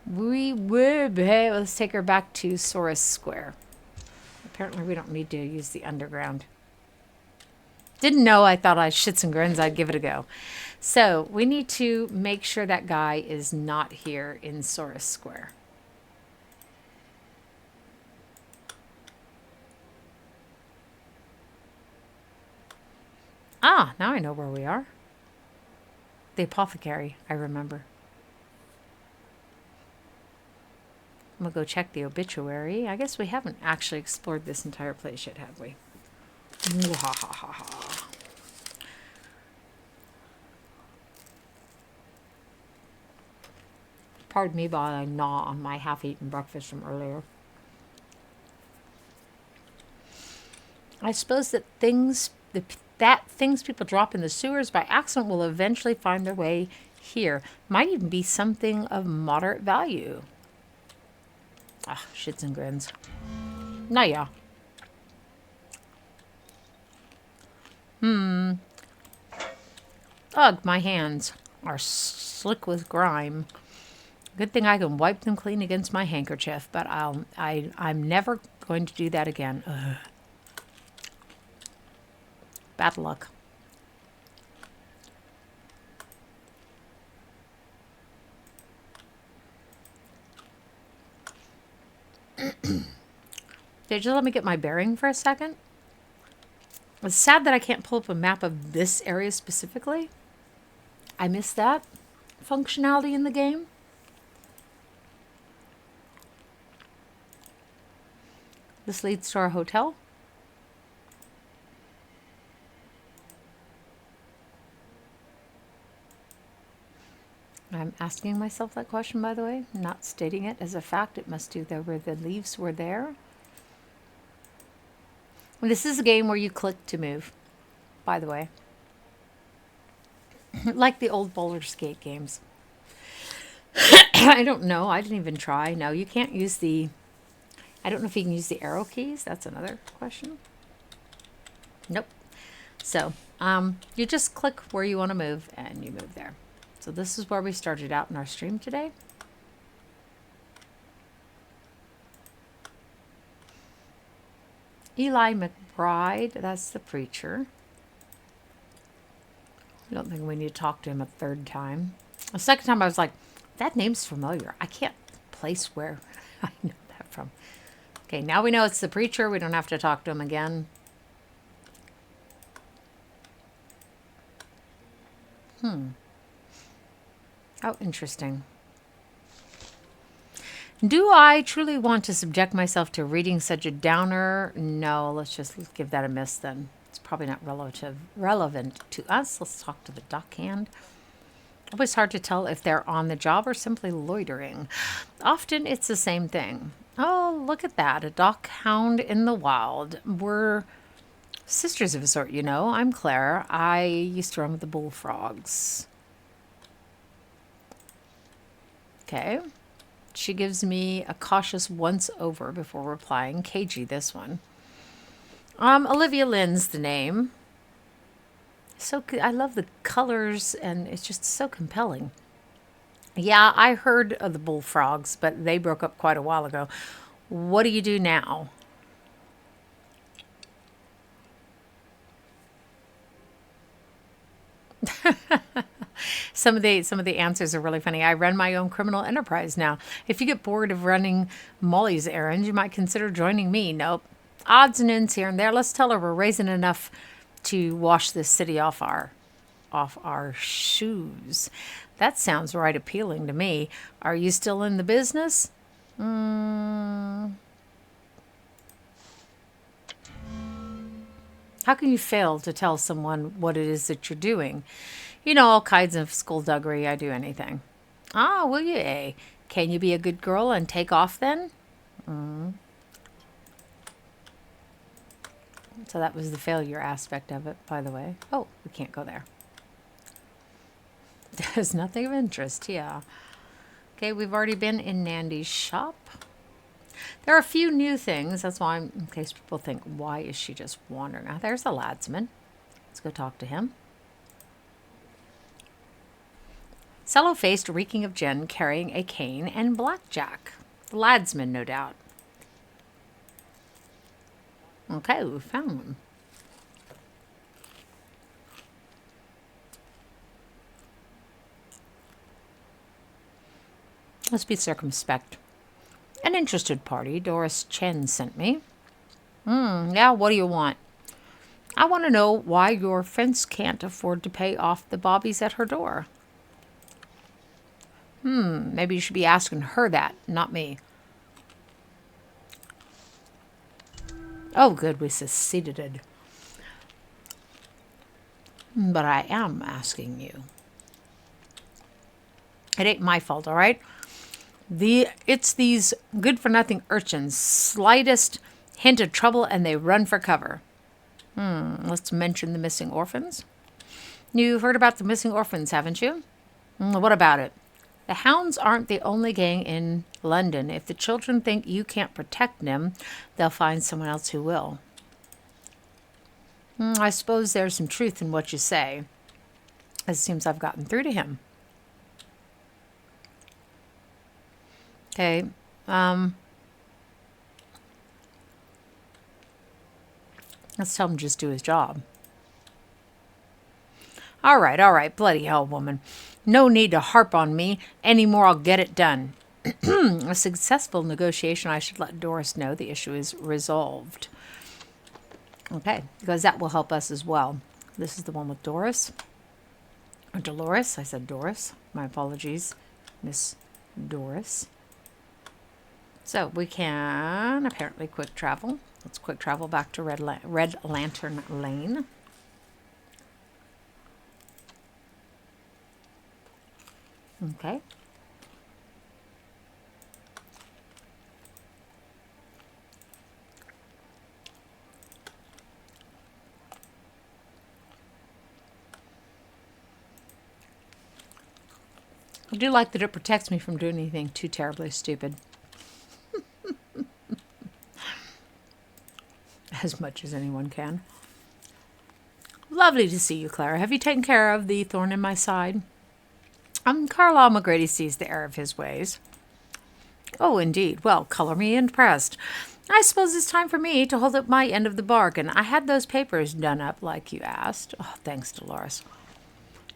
Let's take her back to Saurus Square. Apparently, we don't need to use the underground. Didn't know. I thought I shits and grins. I'd give it a go. So we need to make sure that guy is not here in Saurus Square. Ah, now I know where we are. The apothecary, I remember. I'm going to go check the obituary. I guess we haven't actually explored this entire place yet, have we? Pardon me while I gnaw on my half-eaten breakfast from earlier. I suppose that things people drop in the sewers by accident will eventually find their way here. Might even be something of moderate value. Ah, shits and grins. Nah, yeah. Ugh, my hands are slick with grime. Good thing I can wipe them clean against my handkerchief, but I'm never going to do that again. Ugh. Bad luck. Did you let me get my bearing for a second? It's sad that I can't pull up a map of this area specifically. I missed that functionality in the game. This leads to our hotel. I'm asking myself that question, by the way, not stating it as a fact. It must do though where the leaves were there. And this is a game where you click to move, by the way. Like the old Baldur's Gate games. I don't know. I didn't even try. No, you can't use the... I don't know if you can use the arrow keys. That's another question. Nope. So, you just click where you want to move, and you move there. So this is where we started out in our stream today. Eli McBride, that's the preacher. I don't think we need to talk to him a third time. The second time I was like, that name's familiar. I can't place where I know that from. Okay, now we know it's the preacher. We don't have to talk to him again. Oh, interesting. Do I truly want to subject myself to reading such a downer? No, let's just give that a miss then. It's probably not relevant to us. Let's talk to the duckhand. Always hard to tell if they're on the job or simply loitering. Often it's the same thing. Oh, look at that. A duckhound in the wild. We're sisters of a sort, you know. I'm Claire. I used to run with the bullfrogs. Okay. She gives me a cautious once over before replying. Cagey, this one. Olivia Lynn's the name. I love the colors, and it's just so compelling. Yeah, I heard of the bullfrogs, but they broke up quite a while ago. What do you do now? Some of the answers are really funny. I run my own criminal enterprise now. If you get bored of running Molly's errands, you might consider joining me. Nope. Odds and ends here and there. Let's tell her we're raising enough to wash this city off our shoes. That sounds right appealing to me. Are you still in the business? How can you fail to tell someone what it is that you're doing? You know, all kinds of skullduggery. I do anything. Ah, will you, eh? Can you be a good girl and take off then? So that was the failure aspect of it, by the way. Oh, we can't go there. There's nothing of interest, yeah. Okay, we've already been in Nandy's shop. There are a few new things. That's why, in case people think, why is she just wandering? Now, there's the ladsman. Let's go talk to him. Sallow-faced, reeking of gin, carrying a cane and blackjack. The ladsman, no doubt. Okay, we found him. Let's be circumspect. An interested party, Doris Chen sent me. Yeah, what do you want? I want to know why your friends can't afford to pay off the bobbies at her door. Maybe you should be asking her that, not me. Oh, good, we succeeded. But I am asking you. It ain't my fault, all right? It's these good-for-nothing urchins. Slightest hint of trouble and they run for cover. Let's mention the missing orphans. You've heard about the missing orphans, haven't you? What about it? The hounds aren't the only gang in London. If the children think you can't protect them, they'll find someone else who will. I suppose there's some truth in what you say. It seems I've gotten through to him. Okay. Let's tell him to just do his job. All right. Bloody hell, woman. No need to harp on me anymore. I'll get it done. A successful negotiation. I should let Doris know the issue is resolved. Okay, because that will help us as well. This is the one with Doris. Or Dolores. I said Doris. My apologies, Miss Doris. So we can apparently quick travel. Let's quick travel back to Red Lantern Lane. Okay. I do like that it protects me from doing anything too terribly stupid. As much as anyone can. Lovely to see you, Clara. Have you taken care of the thorn in my side? Carlisle McGrady sees the error of his ways. Oh, indeed. Well, color me impressed. I suppose it's time for me to hold up my end of the bargain. I had those papers done up like you asked. Oh, thanks, Dolores.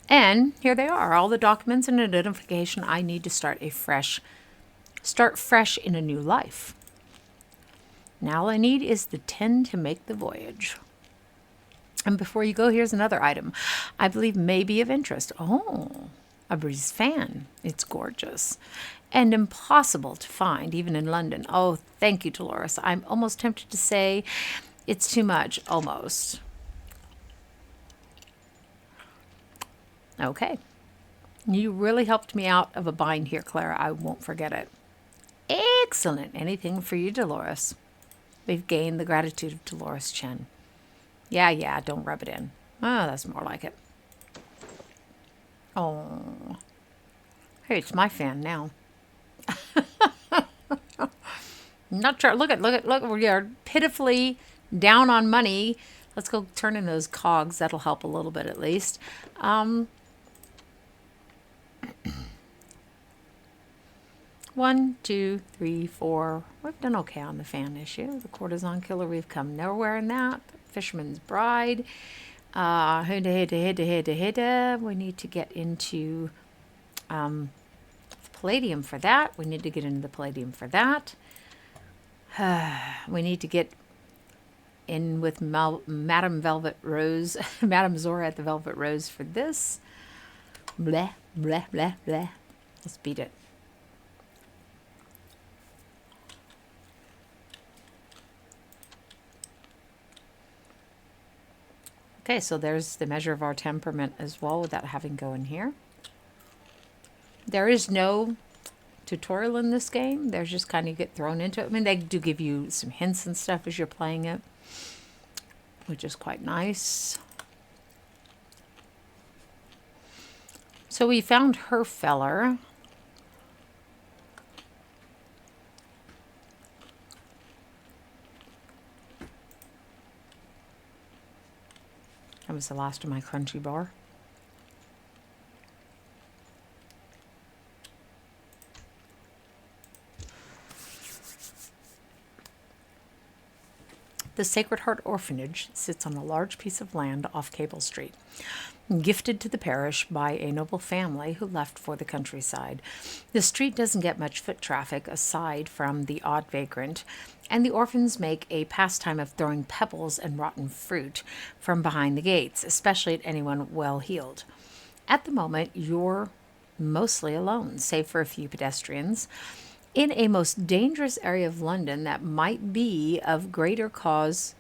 And here they are, all the documents and identification I need to start fresh in a new life. Now all I need is the 10 to make the voyage. And before you go, here's another item I believe may be of interest. Oh, a Breeze fan. It's gorgeous and impossible to find, even in London. Oh, thank you, Dolores. I'm almost tempted to say it's too much, almost. Okay. You really helped me out of a bind here, Clara. I won't forget it. Excellent. Anything for you, Dolores. We've gained the gratitude of Dolores Chen. Yeah, don't rub it in. Oh, that's more like it. Oh. Hey, it's my fan now. Not sure. Look. We are pitifully down on money. Let's go turn in those cogs. That'll help a little bit at least. Um, 1, 2, 3, 4. We've done okay on the fan issue. The courtesan killer, we've come nowhere in that. Fisherman's bride. We need to get into palladium for that. We need to get into the palladium for that. We need to get in with Madame Velvet Rose, Madame Zora at the Velvet Rose for this. Bleh, bleh, bleh, bleh. Let's beat it. Okay, so there's the measure of our temperament as well without having to go in here. There is no tutorial in this game. There's just kind of get thrown into it. I mean, they do give you some hints and stuff as you're playing it, which is quite nice. So we found her feller. That was the last of my crunchy bar. The Sacred Heart Orphanage sits on a large piece of land off Cable Street, gifted to the parish by a noble family who left for the countryside. The street doesn't get much foot traffic aside from the odd vagrant, and the orphans make a pastime of throwing pebbles and rotten fruit from behind the gates, especially at anyone well-heeled. At the moment, you're mostly alone, save for a few pedestrians, in a most dangerous area of London that might be of greater cause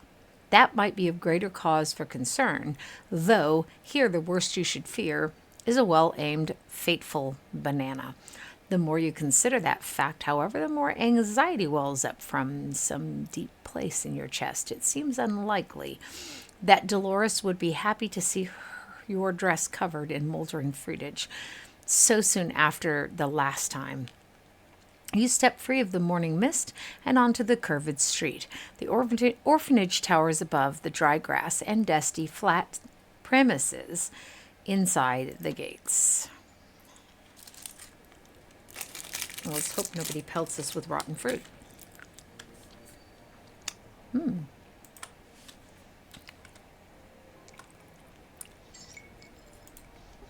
for concern, though here the worst you should fear is a well-aimed, fateful banana. The more you consider that fact, however, the more anxiety wells up from some deep place in your chest. It seems unlikely that Dolores would be happy to see your dress covered in moldering fruitage so soon after the last time. You step free of the morning mist and onto the curved street. The orphanage towers above the dry grass and dusty, flat premises inside the gates. Well, let's hope nobody pelts us with rotten fruit.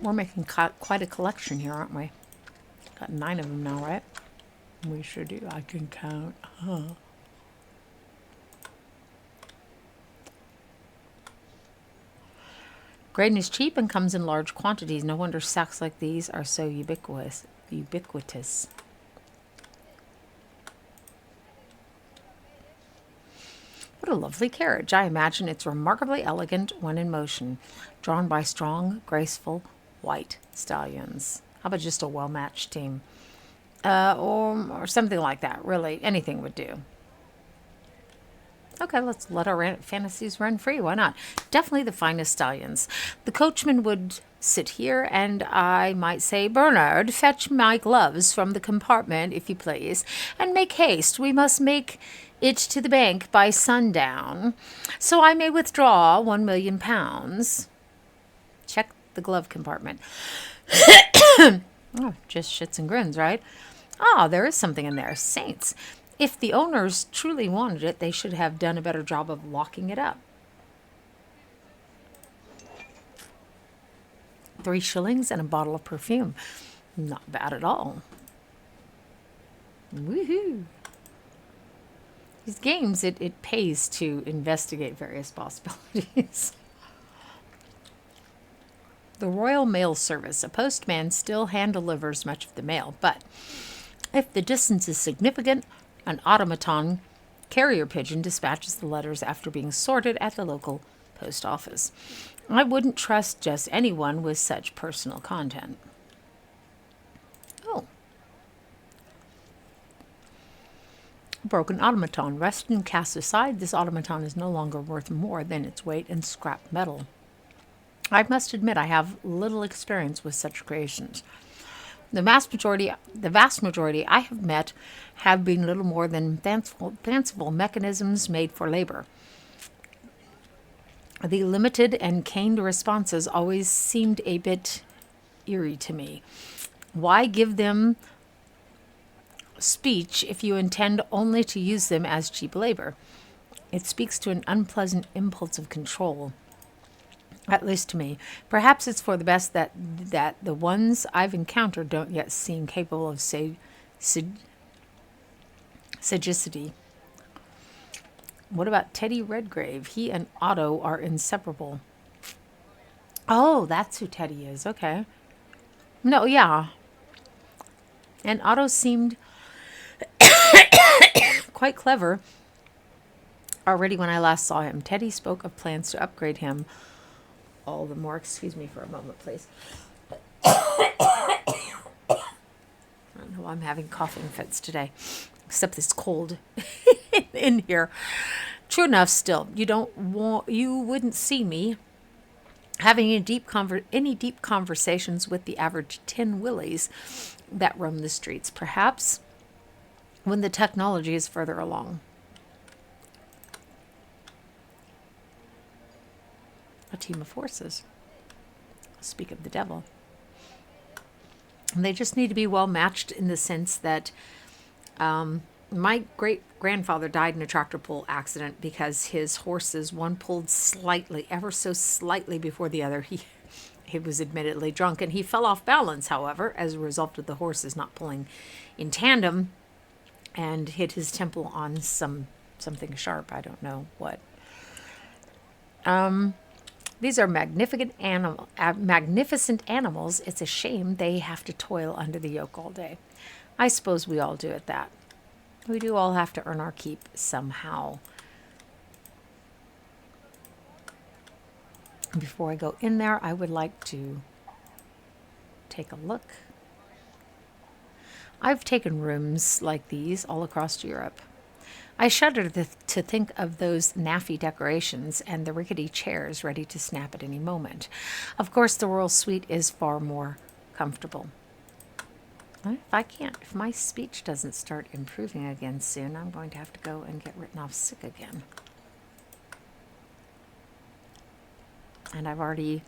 We're making quite a collection here, aren't we? Got 9 of them now, right? We sure do. I can count. Grain is cheap and comes in large quantities. No wonder sacks like these are so ubiquitous. What a lovely carriage. I imagine it's remarkably elegant when in motion, drawn by strong, graceful, white stallions. How about just a well-matched team? Or something like that. Really, anything would do. Okay, let's let our fantasies run free. Why not? Definitely the finest stallions. The coachman would sit here, and I might say, Bernard, fetch my gloves from the compartment, if you please, and make haste. We must make it to the bank by sundown, so I may withdraw £1,000,000. Check the glove compartment. Oh, just shits and grins, right? Ah, there is something in there. Saints. If the owners truly wanted it, they should have done a better job of locking it up. 3 shillings and a bottle of perfume. Not bad at all. Woohoo! These games, it pays to investigate various possibilities. The Royal Mail Service. A postman still hand delivers much of the mail, but if the distance is significant, an automaton carrier pigeon dispatches the letters after being sorted at the local post office. I wouldn't trust just anyone with such personal content. Oh. Broken automaton. Rested and cast aside, this automaton is no longer worth more than its weight in scrap metal. I must admit I have little experience with such creations. The vast majority I have met have been little more than fanciful mechanisms made for labor. The limited and caned responses always seemed a bit eerie to me. Why give them speech if you intend only to use them as cheap labor? It speaks to an unpleasant impulse of control, at least to me. Perhaps it's for the best that the ones I've encountered don't yet seem capable of sagacity. What about Teddy Redgrave? He and Otto are inseparable. Oh, that's who Teddy is. Okay. No, yeah. And Otto seemed quite clever already when I last saw him. Teddy spoke of plans to upgrade him all the more. Excuse me for a moment, please. I don't know why I'm having coughing fits today, except it's cold in here. True enough, still, you wouldn't see me having any deep conversations with the average 10 willies that roam the streets. Perhaps when the technology is further along. A team of horses. Speak of the devil. And they just need to be well matched in the sense that my great grandfather died in a tractor pull accident because his horses, one pulled slightly, ever so slightly before the other. He was admittedly drunk and he fell off balance, however, as a result of the horses not pulling in tandem and hit his temple on something sharp. I don't know what. These are magnificent animals. It's a shame they have to toil under the yoke all day. I suppose we all do at that. We do all have to earn our keep somehow. Before I go in there, I would like to take a look. I've taken rooms like these all across Europe. I shudder to think of those naffy decorations and the rickety chairs ready to snap at any moment. Of course, the royal suite is far more comfortable. If my speech doesn't start improving again soon, I'm going to have to go and get written off sick again. And I've already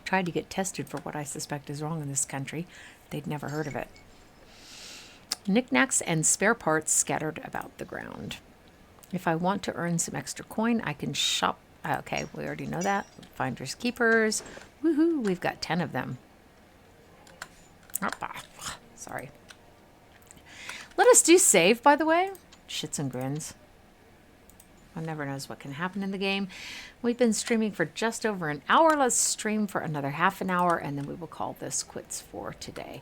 tried to get tested for what I suspect is wrong in this country. They'd never heard of it. Knickknacks and spare parts scattered about the ground. If I want to earn some extra coin, I can shop. Okay, we already know that. Finders keepers. Woohoo, we've got 10 of them. Sorry. Let us do save, by the way. Shits and grins. One never knows what can happen in the game. We've been streaming for just over an hour. Let's stream for another half an hour, and then we will call this quits for today.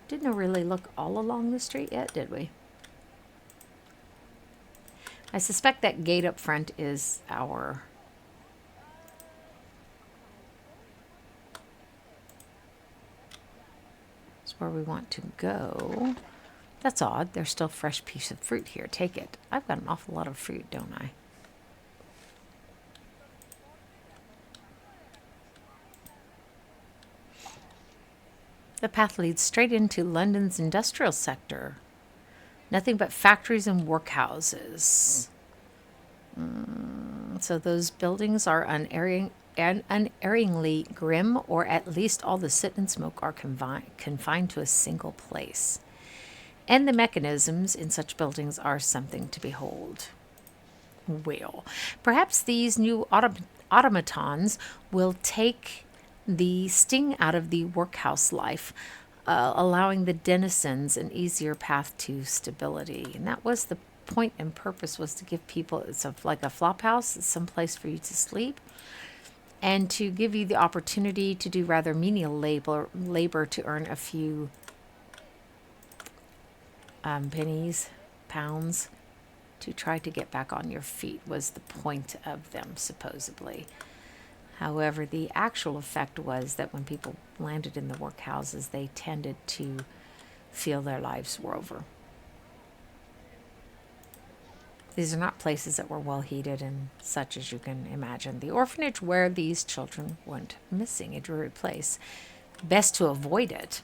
Didn't really look all along the street yet, did we? I suspect that gate up front is our... It's where we want to go. That's odd. There's still a fresh piece of fruit here. Take it. I've got an awful lot of fruit, don't I? The path leads straight into London's industrial sector. Nothing but factories and workhouses. So those buildings are unerringly grim, or at least all the soot and smoke are confined to a single place. And the mechanisms in such buildings are something to behold. Well, perhaps these new automatons will take the sting out of the workhouse life, allowing the denizens an easier path to stability. And that was the point and purpose, was to give people, it's like a flop house, it's some place for you to sleep, and to give you the opportunity to do rather menial labor to earn a few pennies, pounds, to try to get back on your feet was the point of them, supposedly. However, the actual effect was that when people landed in the workhouses, they tended to feel their lives were over. These are not places that were well heated and such as you can imagine. The orphanage where these children went missing, a dreary place. Best to avoid it.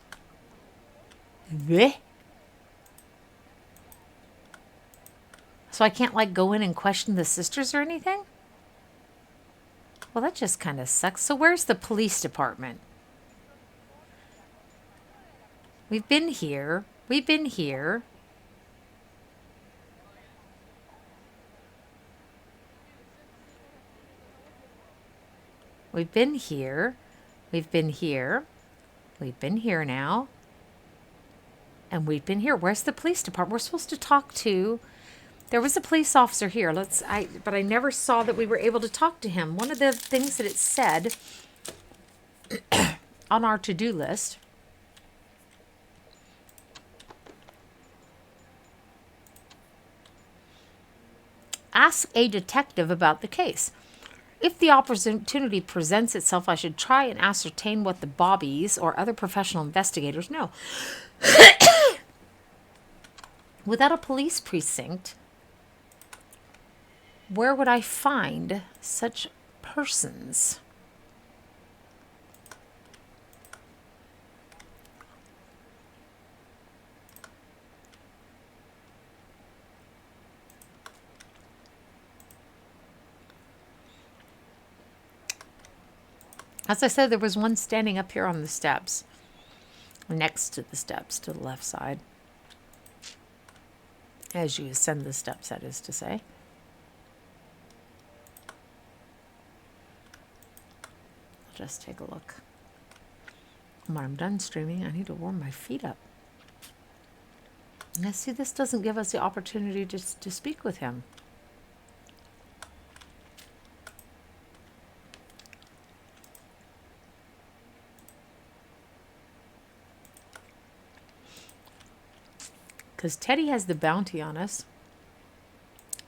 Blech. So I can't like go in and question the sisters or anything? Well, that just kind of sucks. So where's the police department? We've been here. We've been here. We've been here. We've been here. We've been here now. And we've been here. Where's the police department? We're supposed to talk to. There was a police officer here. But I never saw that we were able to talk to him. One of the things that it said on our to-do list. Ask a detective about the case. If the opportunity presents itself, I should try and ascertain what the bobbies or other professional investigators know. Without a police precinct, where would I find such persons? As I said, there was one standing up here on the steps, next to the steps to the left side. As you ascend the steps, that is to say. I'll just take a look. When I'm done streaming, I need to warm my feet up. Now, see, this doesn't give us the opportunity to speak with him. Because Teddy has the bounty on us.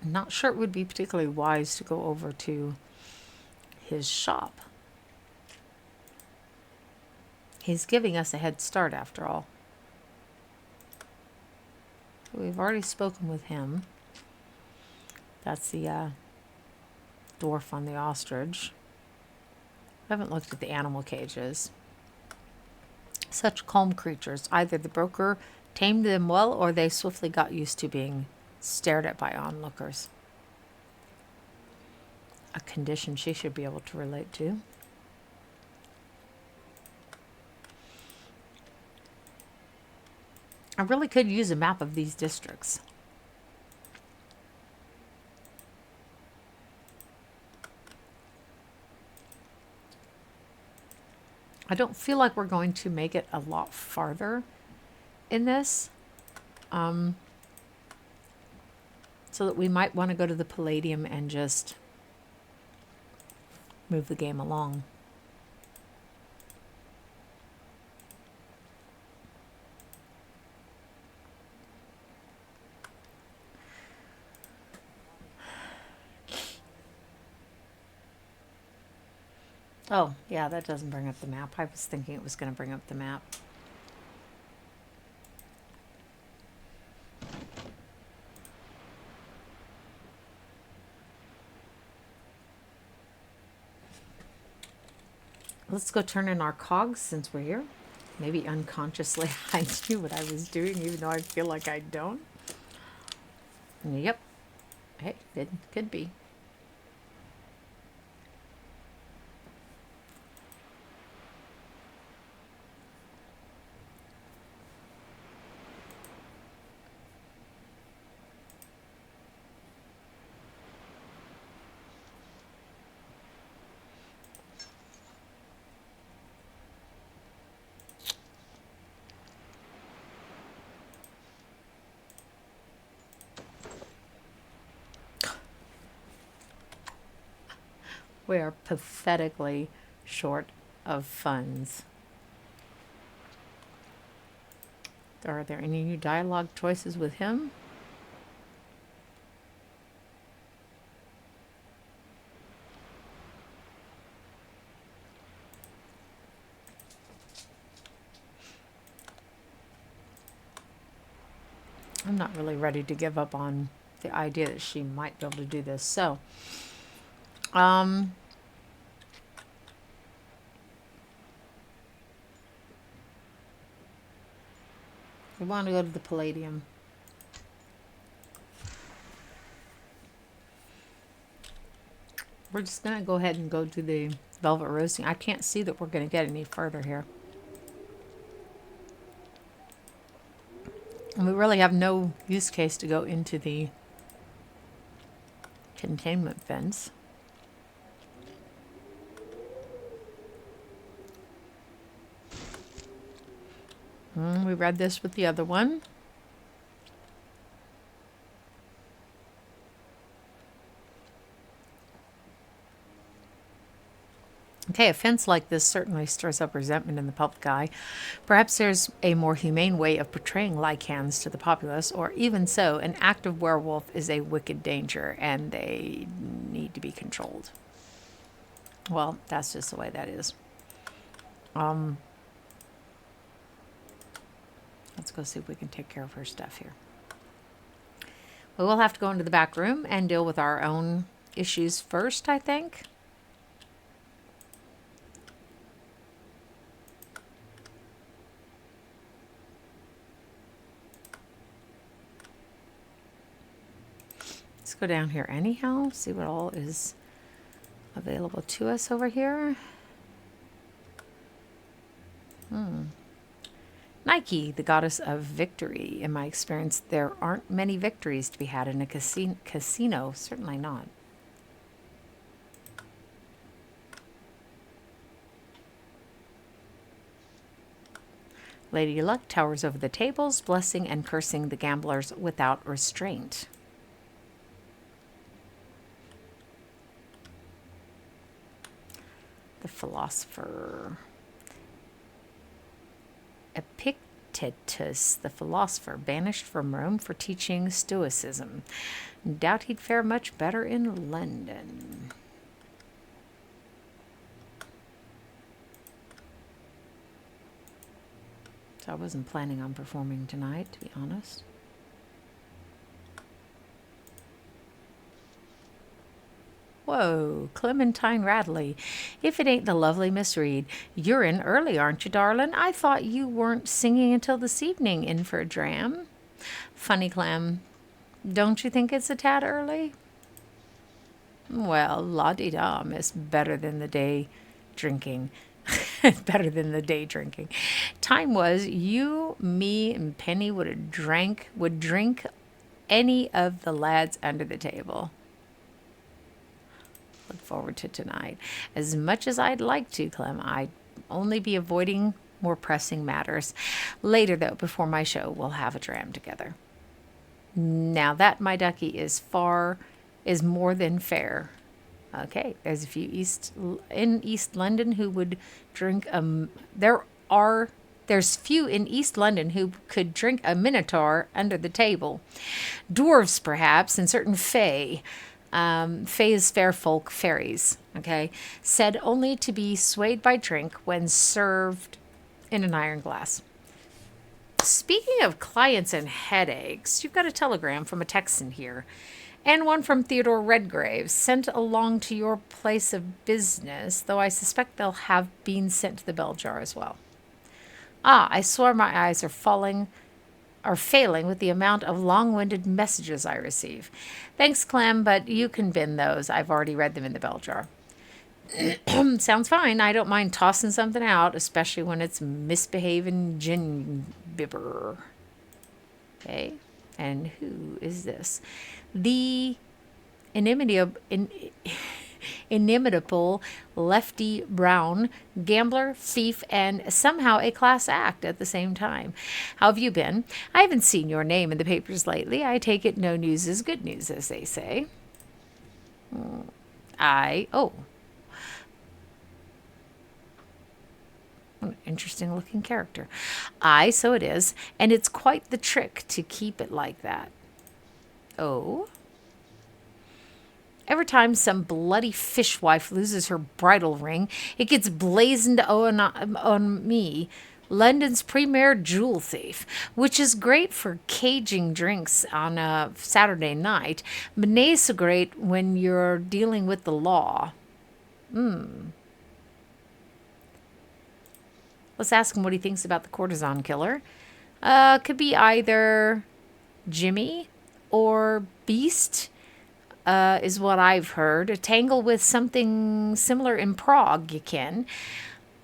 I'm not sure it would be particularly wise to go over to his shop. He's giving us a head start after all. We've already spoken with him. That's the dwarf on the ostrich. I haven't looked at the animal cages. Such calm creatures. Either the broker tamed them well, or they swiftly got used to being stared at by onlookers. A condition she should be able to relate to. I really could use a map of these districts. I don't feel like we're going to make it a lot farther in this. So that we might want to go to the Palladium and just move the game along. Oh, yeah, that doesn't bring up the map. I was thinking it was going to bring up the map. Let's go turn in our cogs since we're here. Maybe unconsciously I knew what I was doing, even though I feel like I don't. Yep. Hey, could be. We are pathetically short of funds. Are there any new dialogue choices with him? I'm not really ready to give up on the idea that she might be able to do this. So, we want to go to the Palladium. We're just going to go ahead and go to the Velvet Roasting. I can't see that we're going to get any further here. And we really have no use case to go into the containment fence. We read this with the other one. Okay, a fence like this certainly stirs up resentment in the public eye. Perhaps there's a more humane way of portraying lycans to the populace, or even so, an active werewolf is a wicked danger and they need to be controlled. Well, that's just the way that is. Let's go see if we can take care of her stuff here. We will have to go into the back room and deal with our own issues first, I think. Let's go down here anyhow, see what all is available to us over here. Nike, the goddess of victory. In my experience, there aren't many victories to be had in a casino. Certainly not. Lady Luck towers over the tables, blessing and cursing the gamblers without restraint. The philosopher. Epictetus, the philosopher, banished from Rome for teaching Stoicism. Doubt he'd fare much better in London. So I wasn't planning on performing tonight, to be honest. Whoa, Clementine Radley. If it ain't the lovely Miss Reed. You're in early, aren't you, darling? I thought you weren't singing until this evening. In for a dram? Funny, Clem. Don't you think it's a tad early? Well, la-di-da, miss. Better than the day drinking. Better than the day drinking. Time was you, me, and Penny would drink any of the lads under the table. Look forward to tonight. As much as I'd like to, Clem, I'd only be avoiding more pressing matters. Later, though, before my show, we'll have a dram together. Now that, my ducky, is more than fair. Okay, there's a few in East London who would drink there's few in East London who could drink a minotaur under the table. Dwarves, perhaps, and certain fae. Fae's fair folk, fairies, okay, said only to be swayed by drink when served in an iron glass. Speaking of clients and headaches, you've got a telegram from a Texan here, and one from Theodore Redgrave, sent along to your place of business, though I suspect they'll have been sent to the bell jar as well. I swear my eyes are failing with the amount of long-winded messages I receive. Thanks, Clem, but you can bin those. I've already read them in the bell jar. Sounds fine. I don't mind tossing something out, especially when it's misbehaving gin bibber. Okay, and who is this? The inimitable Lefty Brown, gambler, thief, and somehow a class act at the same time. How have you been? I haven't seen your name in the papers lately. I take it no news is good news, as they say. What an interesting looking character. So it is, and it's quite the trick to keep it like that. Oh? Every time some bloody fishwife loses her bridal ring, it gets blazoned on me. London's premier jewel thief, which is great for caging drinks on a Saturday night, but not so great when you're dealing with the law. Let's ask him what he thinks about the courtesan killer. Could be either Jimmy or Beast, is what I've heard. A tangle with something similar in Prague, you can.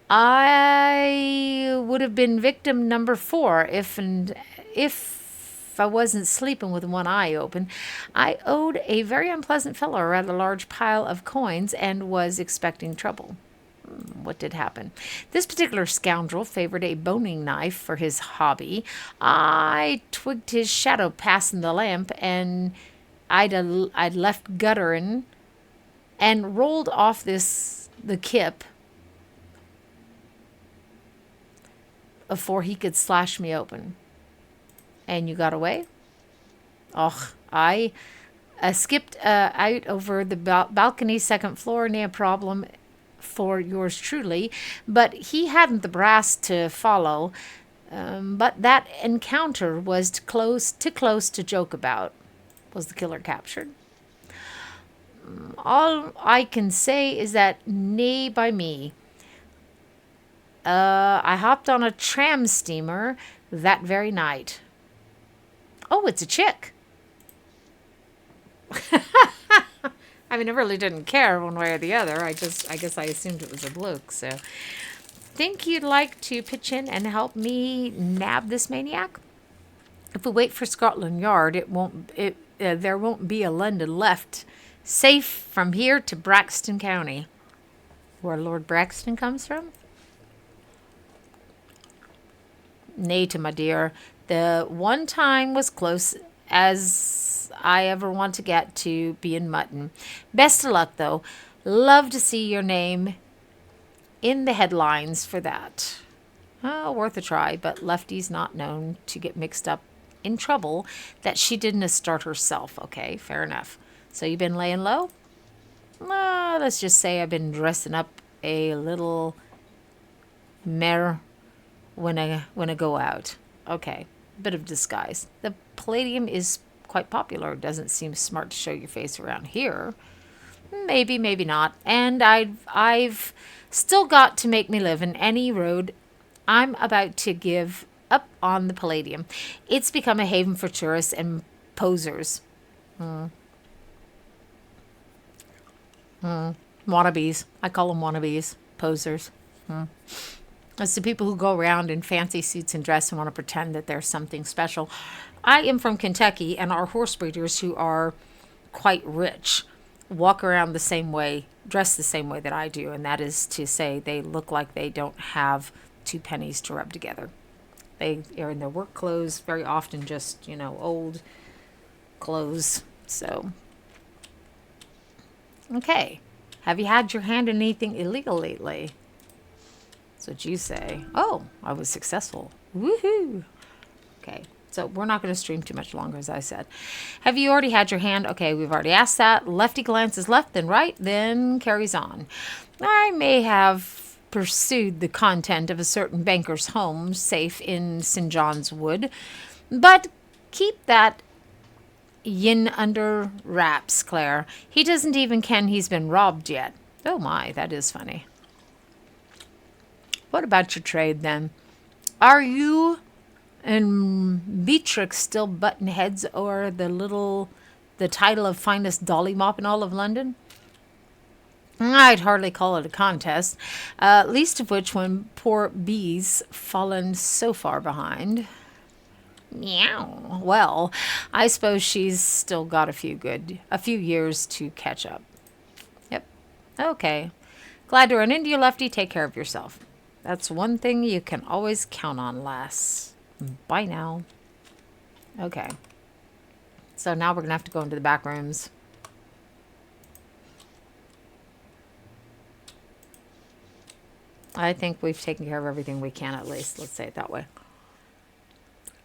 I would have been victim number 4 if I wasn't sleeping with one eye open. I owed a very unpleasant fellow a rather large pile of coins and was expecting trouble. What did happen? This particular scoundrel favored a boning knife for his hobby. I twigged his shadow passing the lamp, and I'd left guttering and rolled off the kip before he could slash me open. And you got away? Och, I skipped out over the balcony, second floor, no problem for yours truly, but he hadn't the brass to follow. But that encounter was too close to joke about. Was the killer captured? All I can say is that nay by me. I hopped on a tram steamer that very night. Oh, it's a chick. I mean, I really didn't care one way or the other. I guess I assumed it was a bloke. So, think you'd like to pitch in and help me nab this maniac? If we wait for Scotland Yard, there won't be a London left, safe from here to Braxton County, where Lord Braxton comes from. Nay, to my dear, the one time was close as I ever want to get to being mutton. Best of luck, though. Love to see your name in the headlines for that. Oh, worth a try, but Lefty's not known to get mixed up in trouble that she didn't start herself. Okay, fair enough. So you've been laying low? Let's just say I've been dressing up a little mare when I go out. Okay, bit of disguise. The Palladium is quite popular. It doesn't seem smart to show your face around here. Maybe, maybe not. And I've still got to make me live in any road. I'm about to give up on the Palladium. It's become a haven for tourists and posers. Wannabes. I call them wannabes. Posers. It's the people who go around in fancy suits and dress and want to pretend that they're something special. I am from Kentucky, and our horse breeders, who are quite rich, walk around the same way, dress the same way that I do, and that is to say they look like they don't have 2 pennies to rub together. They are in their work clothes, very often just, old clothes. So, okay. Have you had your hand in anything illegal lately? That's what you say. Oh, I was successful. Woohoo! Okay, so we're not going to stream too much longer, as I said. Have you already had your hand? Okay, we've already asked that. Lefty glances left, then right, then carries on. I may have pursued the content of a certain banker's home safe in St. John's Wood, but keep that yin under wraps, Claire. He doesn't even ken he's been robbed yet. Oh my, that is funny. What about your trade, then? Are you and Beatrix still button heads over the title of finest dolly mop in all of London? I'd hardly call it a contest, least of which when poor Bee's fallen so far behind. Meow. Well, I suppose she's still got a few years to catch up. Yep. Okay. Glad to run into you, Lefty. Take care of yourself. That's one thing you can always count on, lass. Bye now. Okay. So now we're going to have to go into the back rooms. I think we've taken care of everything we can, at least. Let's say it that way.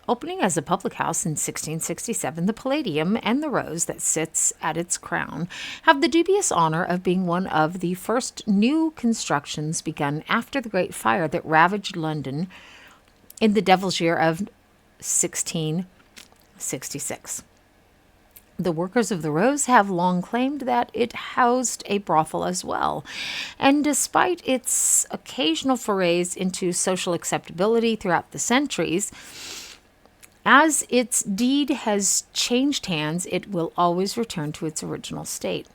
Opening as a public house in 1667, the Palladium and the Rose that sits at its crown have the dubious honor of being one of the first new constructions begun after the Great Fire that ravaged London in the Devil's Year of 1666. The workers of the Rose have long claimed that it housed a brothel as well, and despite its occasional forays into social acceptability throughout the centuries, as its deed has changed hands, it will always return to its original state.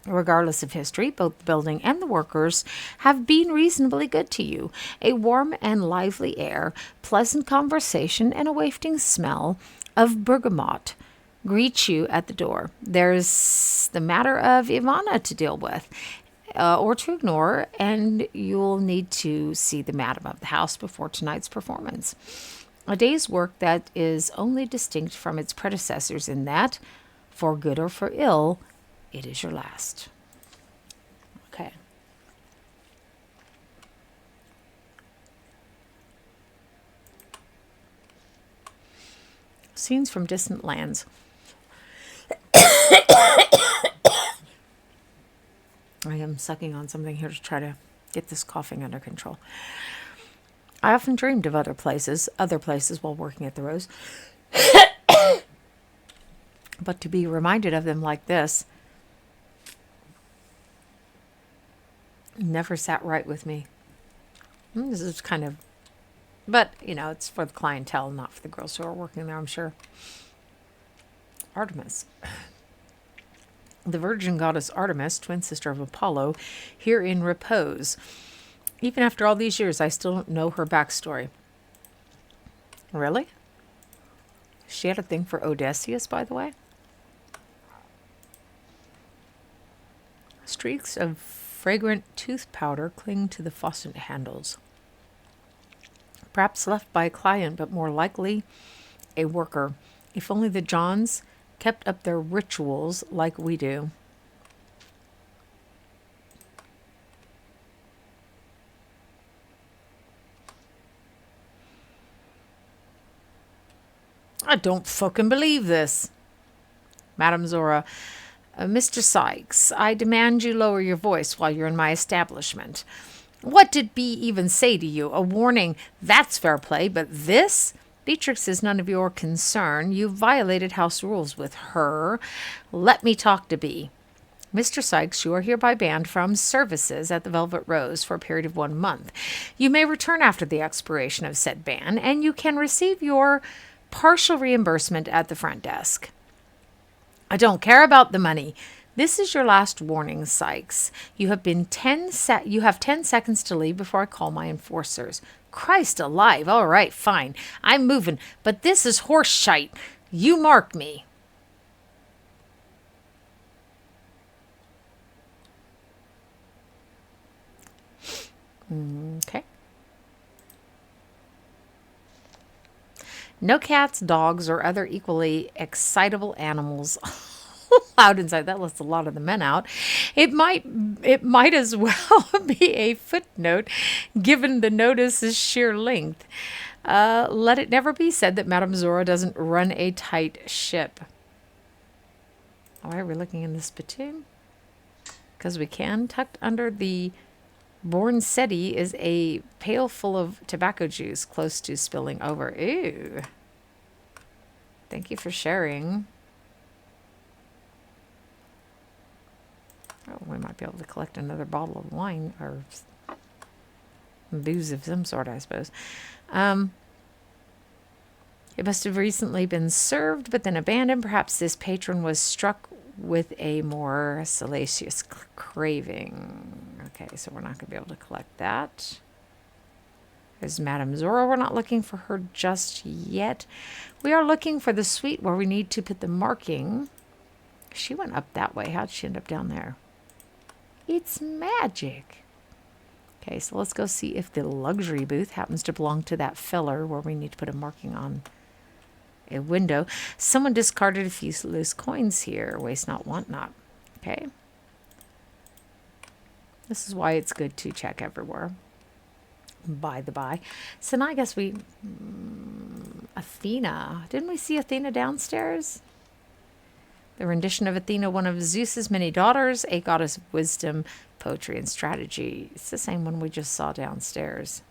Regardless of history, both the building and the workers have been reasonably good to you. A warm and lively air, pleasant conversation, and a wafting smell of bergamot greet you at the door. There's the matter of Ivana to deal with, or to ignore, and you'll need to see the madam of the house before tonight's performance. A day's work that is only distinct from its predecessors in that, for good or for ill, it is your last. Okay. Scenes from distant lands. I am sucking on something here to try to get this coughing under control. I often dreamed of other places while working at the Rose. But to be reminded of them like this never sat right with me. This is kind of, but it's for the clientele, not for the girls who are working there, I'm sure. Artemis. The virgin goddess Artemis, twin sister of Apollo, here in repose. Even after all these years, I still don't know her backstory. Really? She had a thing for Odysseus, by the way. Streaks of fragrant tooth powder cling to the faucet handles. Perhaps left by a client, but more likely a worker. If only the Johns kept up their rituals like we do. I don't fucking believe this. Madame Zora, Mr. Sykes, I demand you lower your voice while you're in my establishment. What did B even say to you? A warning, that's fair play, but this? Beatrix is none of your concern. You violated house rules with her. Let me talk to B. Mr. Sykes, you are hereby banned from services at the Velvet Rose for a period of 1 month. You may return after the expiration of said ban, and you can receive your partial reimbursement at the front desk. I don't care about the money. This is your last warning, Sykes. You have 10 seconds to leave before I call my enforcers. Christ alive. All right, fine. I'm moving, but this is horse shite. You mark me. Okay. No cats, dogs, or other equally excitable animals allowed inside. That lets a lot of the men out. It might as well be a footnote, given the notice's sheer length. Let it never be said that Madame Zora doesn't run a tight ship. Why are we looking in the spittoon? Because we can. Tucked under the Bornsetti is a pail full of tobacco juice, close to spilling over. Ew. Thank you for sharing. Oh, we might be able to collect another bottle of wine or booze of some sort, I suppose. It must have recently been served, but then abandoned. Perhaps this patron was struck with a more salacious craving. Okay, so we're not going to be able to collect that. There's Madame Zora. We're not looking for her just yet. We are looking for the suite where we need to put the marking. She went up that way. How'd she end up down there? It's magic. Okay, so let's go see if the luxury booth happens to belong to that feller where we need to put a marking on a window. Someone discarded a few loose coins here. Waste not, want not. Okay. This is why it's good to check everywhere. By the by. So now I guess we... Athena. Didn't we see Athena downstairs? The rendition of Athena, one of Zeus's many daughters, a goddess of wisdom, poetry, and strategy. It's the same one we just saw downstairs.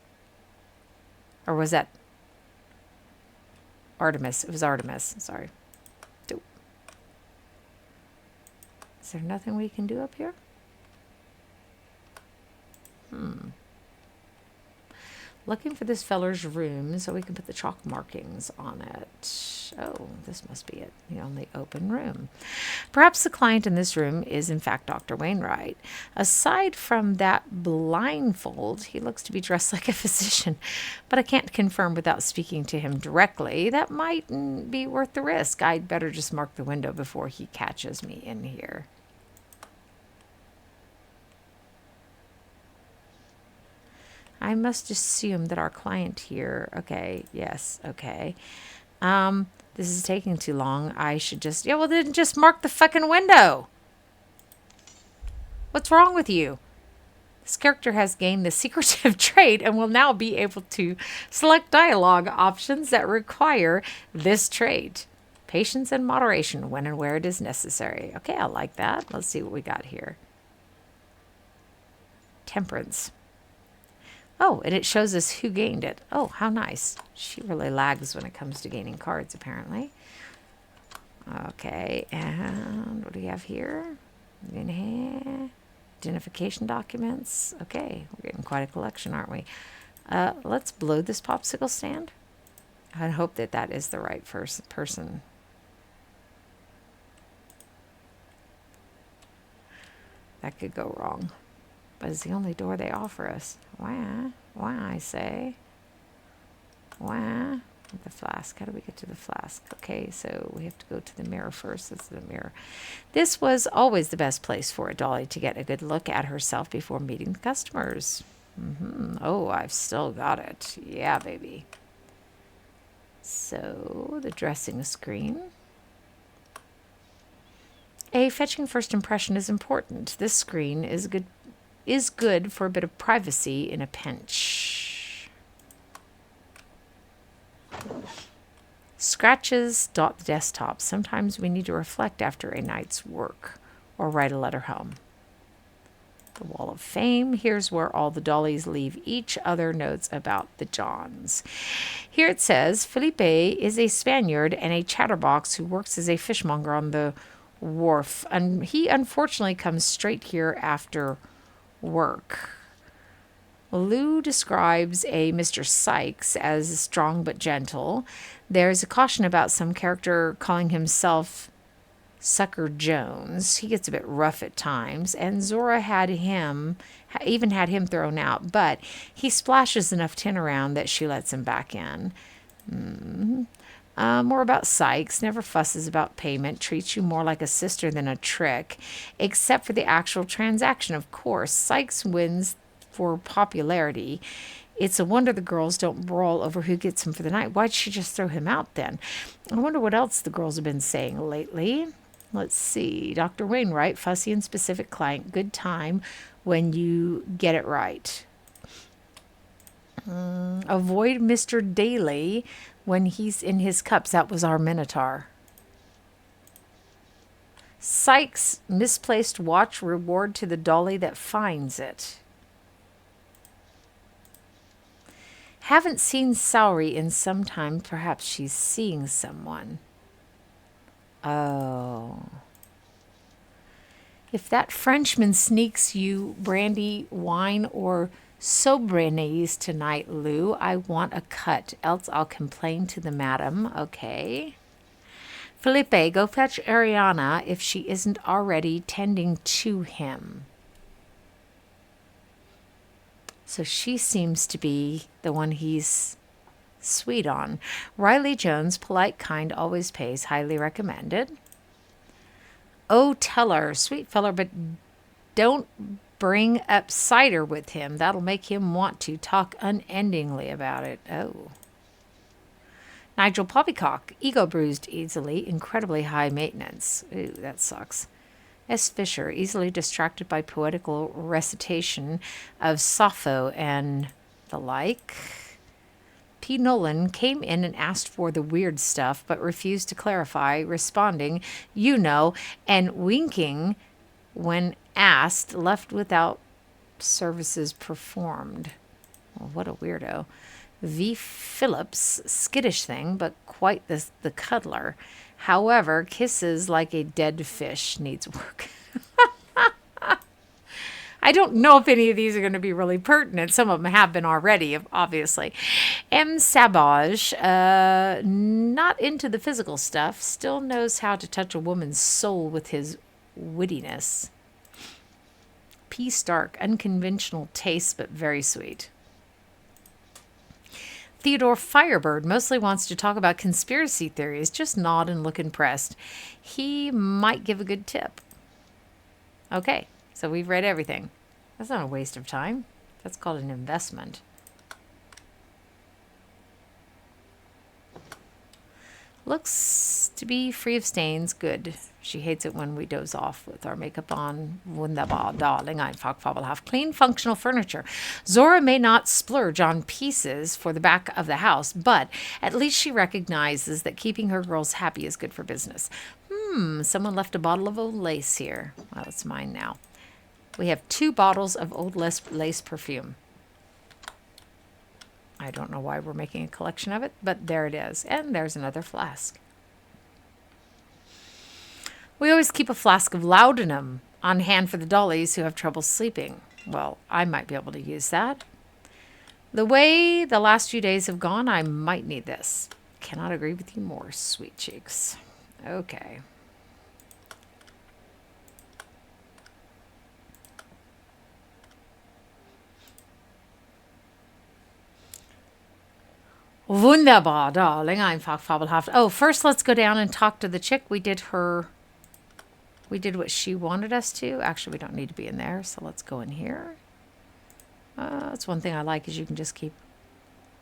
Or was that Artemis? It was Artemis. Sorry. Is there nothing we can do up here? Looking for this feller's room so we can put the chalk markings on it. Oh, this must be it. The only open room. Perhaps the client in this room is in fact Dr. Wainwright. Aside from that blindfold, he looks to be dressed like a physician, but I can't confirm without speaking to him directly. That mightn't be worth the risk. I'd better just mark the window before he catches me in here. I must assume that our client here, okay, yes, okay. This is taking too long. I should just, yeah, well, then just mark the fucking window. What's wrong with you? This character has gained the secretive trait and will now be able to select dialogue options that require this trait. Patience and moderation when and where it is necessary. Okay, I like that. Let's see what we got here. Temperance. Oh, and it shows us who gained it. Oh, how nice. She really lags when it comes to gaining cards, apparently. Okay, and what do we have here? Identification documents. Okay, we're getting quite a collection, aren't we? Let's blow this popsicle stand. I hope that that is the right person. That could go wrong. But it's the only door they offer us. Why, I say. Why? The flask. How do we get to the flask? Okay, so we have to go to the mirror first. This is the mirror. This was always the best place for a dolly to get a good look at herself before meeting the customers. Oh, I've still got it. Yeah, baby. So, the dressing screen. A fetching first impression is important. This screen is good for a bit of privacy in a pinch. Scratches dot the desktop. Sometimes we need to reflect after a night's work or write a letter home. The Wall of Fame. Here's where all the dollies leave each other notes about the Johns. Here it says, Felipe is a Spaniard and a chatterbox who works as a fishmonger on the wharf. And he unfortunately comes straight here after work. Lou describes a Mr. Sykes as strong but gentle. There's a caution about some character calling himself Sucker Jones. He gets a bit rough at times, and Zora even had him thrown out, but he splashes enough tin around that she lets him back in. More about Sykes. Never fusses about payment. Treats you more like a sister than a trick, except for the actual transaction, of course. Sykes wins for popularity. It's a wonder the girls don't brawl over who gets him for the night. Why'd she just throw him out then? I wonder what else the girls have been saying lately. Let's see. Dr. Wainwright, fussy and specific client. Good time when you get it right. Avoid Mr. Daly when he's in his cups. That was our Minotaur. Sykes, misplaced watch, reward to the dolly that finds it. Haven't seen Sowry in some time. Perhaps she's seeing someone. Oh. If that Frenchman sneaks you brandy, wine, or Sobranies tonight, Lou, I want a cut, else I'll complain to the madam. Okay. Felipe, go fetch Ariana if she isn't already tending to him. So she seems to be the one he's sweet on. Riley Jones, polite, kind, always pays, highly recommended. Oh, tell her, sweet feller, but don't bring up cider with him. That'll make him want to talk unendingly about it. Oh. Nigel Poppycock, ego bruised easily, incredibly high maintenance. Ooh, that sucks. S. Fisher, easily distracted by poetical recitation of Sappho and the like. P. Nolan came in and asked for the weird stuff, but refused to clarify, responding, you know, and winking when asked, left without services performed. Well, what a weirdo. V. Phillips, skittish thing, but quite the cuddler. However, kisses like a dead fish, needs work. I don't know if any of these are going to be really pertinent. Some of them have been already, obviously. M. Sabage, not into the physical stuff, still knows how to touch a woman's soul with his wittiness. P. Stark, unconventional taste, but very sweet. Theodore Firebird mostly wants to talk about conspiracy theories. Just nod and look impressed. He might give a good tip. Okay, so we've read everything. That's not a waste of time. That's called an investment. Looks to be free of stains. Good. She hates it when we doze off with our makeup on. Wunderbar, darling. Einfach fabelhaft. Clean, functional furniture. Zora may not splurge on pieces for the back of the house, but at least she recognizes that keeping her girls happy is good for business. Someone left a bottle of old lace here. Well, it's mine now. We have 2 bottles of old lace perfume. I don't know why we're making a collection of it, but there it is. And there's another flask. We always keep a flask of laudanum on hand for the dollies who have trouble sleeping. Well, I might be able to use that. The way the last few days have gone, I might need this. Cannot agree with you more, sweet cheeks. Okay. Wunderbar, darling. Einfach fabelhaft. Oh, first let's go down and talk to the chick. We did what she wanted us to. Actually, we don't need to be in there, so let's go in here. That's one thing I like is you can just keep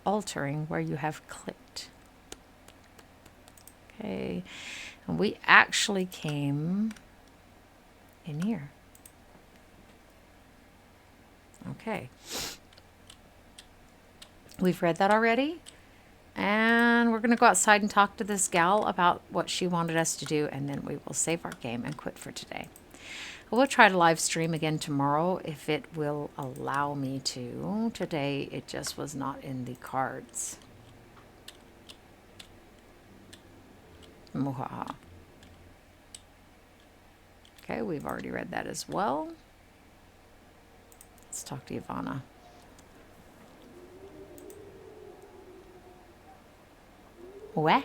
altering where you have clicked. Okay. And we actually came in here. Okay. We've read that already. And we're going to go outside and talk to this gal about what she wanted us to do, and then we will save our game and quit for today. We'll try to live stream again tomorrow if it will allow me to. Today, it just was not in the cards. Muhaha. Okay, we've already read that as well. Let's talk to Ivana. What?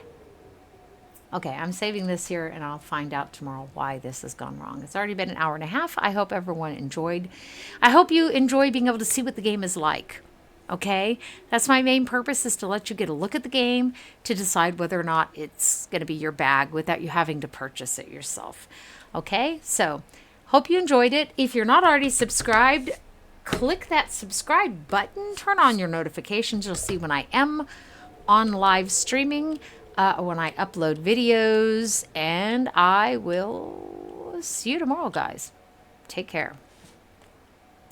Okay, I'm saving this here and I'll find out tomorrow why this has gone wrong. It's already been an hour and a half. I hope everyone enjoyed. I hope you enjoy being able to see what the game is like. Okay? That's my main purpose, is to let you get a look at the game to decide whether or not it's going to be your bag without you having to purchase it yourself. Okay? So, hope you enjoyed it. If you're not already subscribed, click that subscribe button. Turn on your notifications. You'll see when I am on live streaming, when I upload videos, and I will see you tomorrow, guys. Take care.